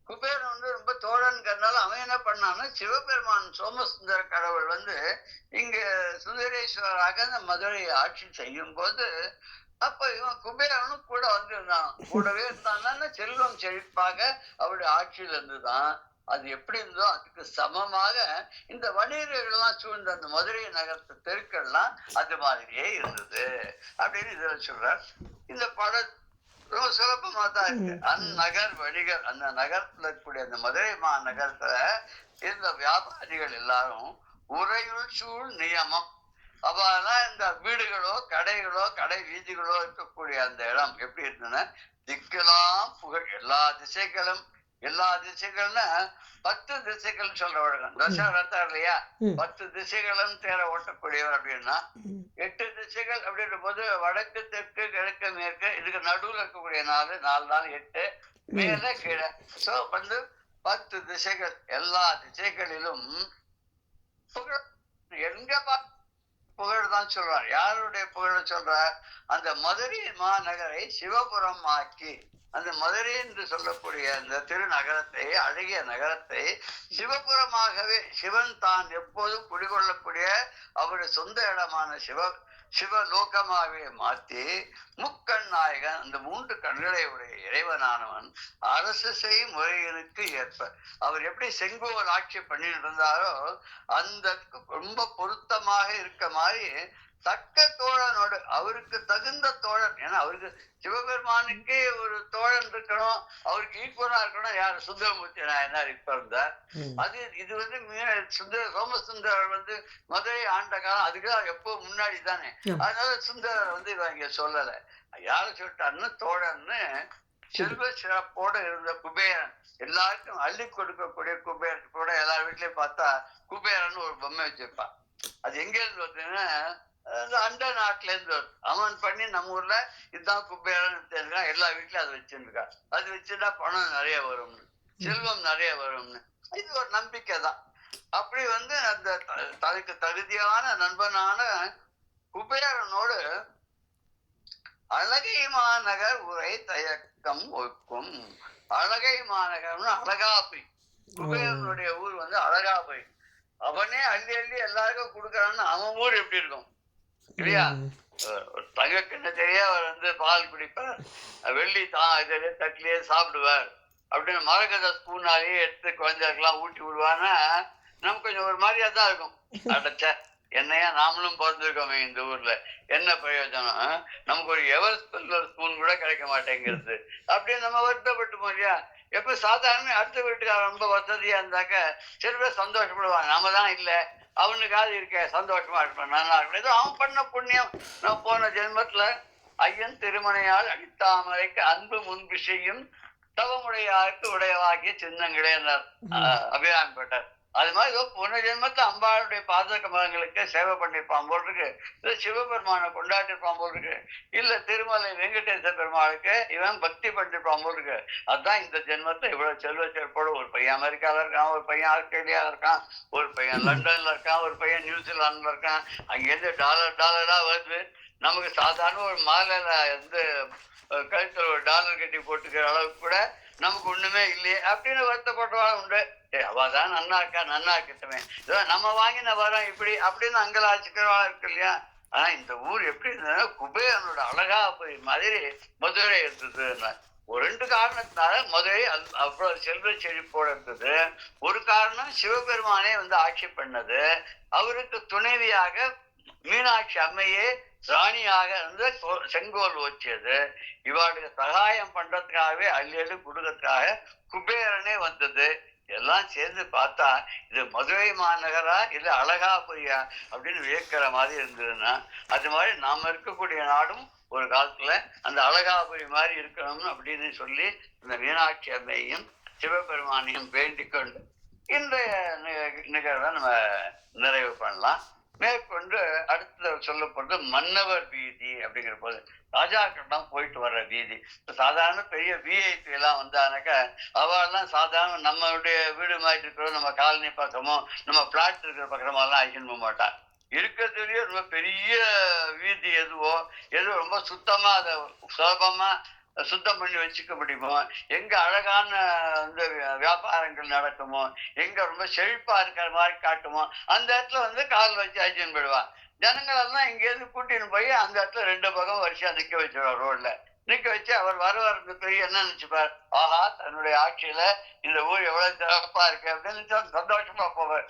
Speaker 1: குபேரன் வந்து ரொம்ப தோழன்கிறதுனால அவன் என்ன பண்ணான்னா, சிவபெருமான் சோமசுந்தர கடவுள் வந்து இங்க சுந்தரேஸ்வரராக அந்த மதுரையை ஆட்சி செய்யும் போது, அப்ப இவன் குபேரனும் கூட வந்திருந்தான். கூடவே இருந்தான்னா செல்வம் செழிப்பாக அவருடைய ஆட்சியில இருந்துதான். அது எப்படி இருந்தோ அதுக்கு சமமாக இந்த வணிகர்கள்லாம் சூழ்ந்த அந்த மதுரை நகரத்து தெருக்கள்லாம் அது மாதிரியே இருந்தது அப்படின்னு இதுல சொல்றார். இந்த படம் ரொம்ப சுலபமா தான் இருக்கு. அந்நகர் வணிகர், அந்த நகரத்துல இருக்கக்கூடிய அந்த மதுரை மாநகரத்துல இருந்த வியாபாரிகள் எல்லாரும் உறையுள் சூழ் நியமம். அவெல்லாம் இந்த வீடுகளோ கடைகளோ கடை வீதிகளோ இருக்கக்கூடிய அந்த இடம் எப்படி இருந்ததுன்னா, திக்கெல்லாம் புகழ், எல்லா திசைகள்னா 10 திசைகள் சொல்ற வழக்கம். தசரதா இல்லையா, 10 திசைகளும் தேர ஓட்டக்கூடியவர் அப்படின்னா, 8 திசைகள் அப்படின்ற போது வடக்கு தெற்கு கிழக்கு மேற்கு, இதுக்கு நடுவுல இருக்கக்கூடிய 4 நாள் 8 மேல கீழே. சோ வந்து 10 திசைகள், எல்லா திசைகளிலும் புகழ். எங்க புகழ் தான் சொல்றார். யாருடைய புகழ சொல்றார்? அந்த மதுரை மாநகரை சிவபுரம் ஆக்கி, அந்த மதுரை என்று சொல்லக்கூடிய அந்த திருநகரத்தை, அழகிய நகரத்தை சிவபுரமாகவே, சிவன் தான் எப்போதும் குடிகொள்ளக்கூடிய அவருடைய சொந்த இடமான சிவலோகமாகவே மாற்றி, முக்கண் நாயகன், அந்த 3 கண்களை உடைய இறைவனானவன் அரசு செய் முறையினுக்கு ஏற்ப அவர் எப்படி செங்கோல் ஆட்சி பண்ணிட்டு இருந்தாரோ அந்த ரொம்ப பொருத்தமாக இருக்க மாதிரி தக்க தோழனோடு, அவருக்கு தகுந்த தோழன். ஏன்னா அவருக்கு சிவபெருமானுக்கே ஒரு தோழன் இருக்கணும், அவருக்கு ஈக்குவலா இருக்கணும். யாரு? சுந்தரமூர்த்தி நாயனார் இப்ப இருந்தார். அது இது வந்து சோமசுந்தரர் வந்து மதுரை ஆண்ட காலம், அதுக்கு எப்போ முன்னாடி தானே. அதனால சுந்தரர் வந்து இவன் இங்க சொல்லல. யாரு சொல்லிட்டாருன்னு தோழன்னு செல்வ சிறப்போட இருந்த குபேரன், எல்லாருக்கும் அள்ளி கொடுக்கக்கூடிய குபேரன் கூட எல்லார் வீட்லயும் பார்த்தா குபேரன் ஒரு பொம்மை வச்சிருப்பான். அது எங்க இருந்து வருதுன்னா, அண்ட நாட்டுல இருந்து வருது. அவன் பண்ணி நம்ம ஊர்ல இதுதான் குபேரன் தெரிஞ்சுக்கான், எல்லா வீட்லயும் அதை வச்சிருக்கான். அது வச்சுட்டா பணம் நிறைய வரும்னு, செல்வம் நிறைய வரும்னு, இது ஒரு நம்பிக்கை தான். அப்படி வந்து அந்த தனக்கு தகுதியான நண்பனான குபேரனோடு அழகை மாநகர் உரை தயக்கம் ஒக்கும். அழகை மாநகர்னு அழகாபுரி, குபேரனுடைய ஊர் வந்து அழகாபுரி. அவனே அள்ளி அள்ளி எல்லாருக்கும் கொடுக்கறான்னு அவன் ஊர் எப்படி இருக்கும் இல்லையா. தங்க கிண்ணத்திலேயே அவர் வந்து பால் குடிப்பார், வெள்ளி இதுலயே தட்டிலேயே சாப்பிடுவார் அப்படின்னு மரகத ஸ்பூனாலேயே எடுத்து குழந்தைகளுக்கெல்லாம் ஊட்டி விடுவான்னா நமக்கு கொஞ்சம் ஒரு மாதிரியா தான் இருக்கும். அடைச்ச என்னையா நாமளும் பிறந்திருக்கோமே இந்த ஊர்ல, என்ன பிரயோஜனம், நமக்கு ஒரு எவர் ஸ்பூன் கூட கிடைக்க மாட்டேங்கிறது அப்படின்னு நம்ம வருத்தப்பட்டுப்போம் இல்லையா. எப்ப சாதாரண அடுத்த வீட்டுக்காரர் ரொம்ப வசதியா இருந்தாக்க சில பேர் சந்தோஷப்படுவாங்க, நாம தான் இல்ல அவனுக்காவது இருக்க சந்தோஷமா இருப்பான், நல்லா இருக்கும், ஏதோ அவன் பண்ண புண்ணியம். நான் போன ஜென்மத்துல ஐயன் திருமணையால் அடித்தாமரைக்கு அன்பு முன்பு செய்யும் தவமுடையாருக்கு உடையவாகிய சின்னங்களே என்றார் அபிராம்பட்டர். அது மாதிரி ஏதோ போன ஜென்மத்துல அம்பாளுடைய பாத கமலங்களுக்கு சேவை பண்ணிருப்பான் போல் இருக்கு, இல்ல சிவபெருமானை கொண்டாட்டிருப்பான் போல் இருக்கு, இல்ல திருமலை வெங்கடேச பெருமாளுக்கு இவன் பக்தி பண்ணிருப்பான் போல் இருக்கு. அதுதான் இந்த ஜென்மத்தை இவ்வளவு செல்வ செழிப்போட ஒரு பையன் அமெரிக்கால இருக்கான், ஒரு பையன் ஆஸ்திரேலியால இருக்கான், ஒரு பையன் லண்டன்ல இருக்கான், ஒரு பையன் நியூசிலாந்துல இருக்கான். அங்கிருந்து டாலரா வருது. நமக்கு சாதாரண ஒரு மாலையில வந்து கழுத்துல ஒரு டாலர் கட்டி போட்டுக்கிற அளவுக்கு கூட நமக்கு ஒண்ணுமே இல்லையே அப்படின்னு வருத்தப்பட்டவாள் உண்டு. அவதான் நன்னா இருக்கட்டுமே, நம்ம வாங்கின வரோம் இப்படி அப்படின்னு அங்கலாச்சிக்கிறவா இருக்கு இல்லையா. ஆனா இந்த ஊர் எப்படி இருந்ததுன்னா, குபேரனோட அழகா போய் மாதிரி மதுரை இருந்தது. ஒரு 2 காரணத்தினால மதுரை அவ்வளவு செல்வ செழிப்போட இருந்தது. ஒரு காரணம் சிவபெருமானே வந்து ஆட்சி பண்ணது, அவருக்கு துணைவியாக மீனாட்சி அம்மையே ராணியாக இருந்து செங்கோல் வச்சது, இவாளுக்கு சகாயம் பண்றதுக்காகவே அள்ளி குடுக்கறதுக்காக குபேரனே வந்தது. எல்லாம் சேர்ந்து பார்த்தா இது மதுரை மாநகரா இல்ல அழகாபுரியா அப்படின்னு வியக்கிற மாதிரி இருந்ததுன்னா, அது மாதிரி நாம இருக்கக்கூடிய நாடும் ஒரு காலத்துல அந்த அழகாபுரி மாதிரி இருக்கணும்னு அப்படின்னு சொல்லி இந்த மீனாட்சி அம்மையையும் சிவபெருமானையும் வேண்டிக் கொண்டு இன்றைய நிகழ்வை நம்ம நிறைவு பண்ணலாம். மேற்கொண்டு அடுத்த சொல்லப்படுறது மன்னவர் வீதி அப்படிங்கிற போது ராஜாக்கள் தான் போயிட்டு வர்ற வீதி. சாதாரண பெரிய விஐபி எல்லாம் வந்தானாக்கா அவெல்லாம் சாதாரண நம்மளுடைய வீடு மாதிரி இருக்கிற நம்ம காலனி பக்கமோ நம்ம பிளாட் இருக்கிற பக்கமோ எல்லாம் அழிச்சுன்னு போக மாட்டா. இருக்கிறதுலயே ரொம்ப பெரிய வீதி எதுவோ எது ரொம்ப சுத்தமா அதை சுலபமா சுத்தம் பண்ணி வச்சுக்க முடியுமோ, எங்க அழகான இந்த வியாபாரங்கள் நடக்குமோ, எங்க ரொம்ப செழிப்பா இருக்கிற மாதிரி காட்டுமோ அந்த இடத்துல வந்து கால் வச்சு அழிச்சுன்னு போயிடுவா. ஜனங்கள் எல்லாம் இங்க இருந்து கூட்டின்னு போய் அந்த இடத்துல 2 பக்கம் வரிசையா நிக்க வச்சிருவார் ரோட்ல. நிக்க வச்சு அவர் வருவாருக்கு பெரிய என்ன நினைச்சுப்பார், ஆஹா தன்னுடைய ஆட்சியில இந்த ஊர் எவ்வளவு சிறப்பா இருக்கு அப்படின்னு சந்தோஷமா போவார்.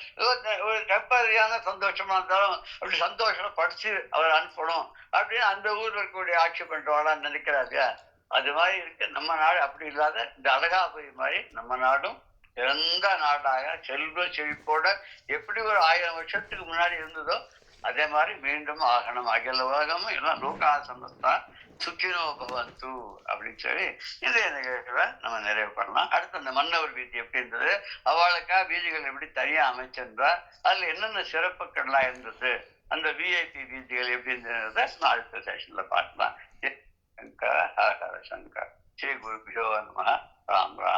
Speaker 1: ஒரு டெம்பரரியான சந்தோஷமா இருந்தாலும் அப்படி சந்தோஷமா படிச்சு அவர் அனுப்பணும் அப்படின்னு அந்த ஊர்ல இருக்கக்கூடிய ஆட்சி பண்றவாளான்னு நினைக்கிறாங்க. அது மாதிரி இருக்கு நம்ம நாடு. அப்படி இல்லாத இந்த அழகாபுரி மாதிரி நம்ம நாடும் சிறந்த நாடாக செல்வ செழிப்போட எப்படி ஒரு 1000 வருஷத்துக்கு முன்னாடி இருந்ததோ அதே மாதிரி மீண்டும் ஆகணும். அகில உலகமும் எல்லாம் லோகா சமஸ்தா சுக்கினோ பவந்து அப்படின்னு சொல்லி இந்த நிகழ்வை நம்ம நிறைவு பண்ணலாம். அடுத்து அந்த மன்னவர் வீதி எப்படி இருந்தது, அவளுக்கா வீதிகள் எப்படி தனியா அமைச்சிருந்தார், அதுல என்னென்ன சிறப்புகள்லாம் இருந்தது, அந்த விஐபி வீதிகள் எப்படி இருந்தது அடுத்த செஷன்ல பார்க்கலாம். சங்கர் ஹர ஹர சங்கர். ஸ்ரீ குருபியோ நமः. ராம் ராம்.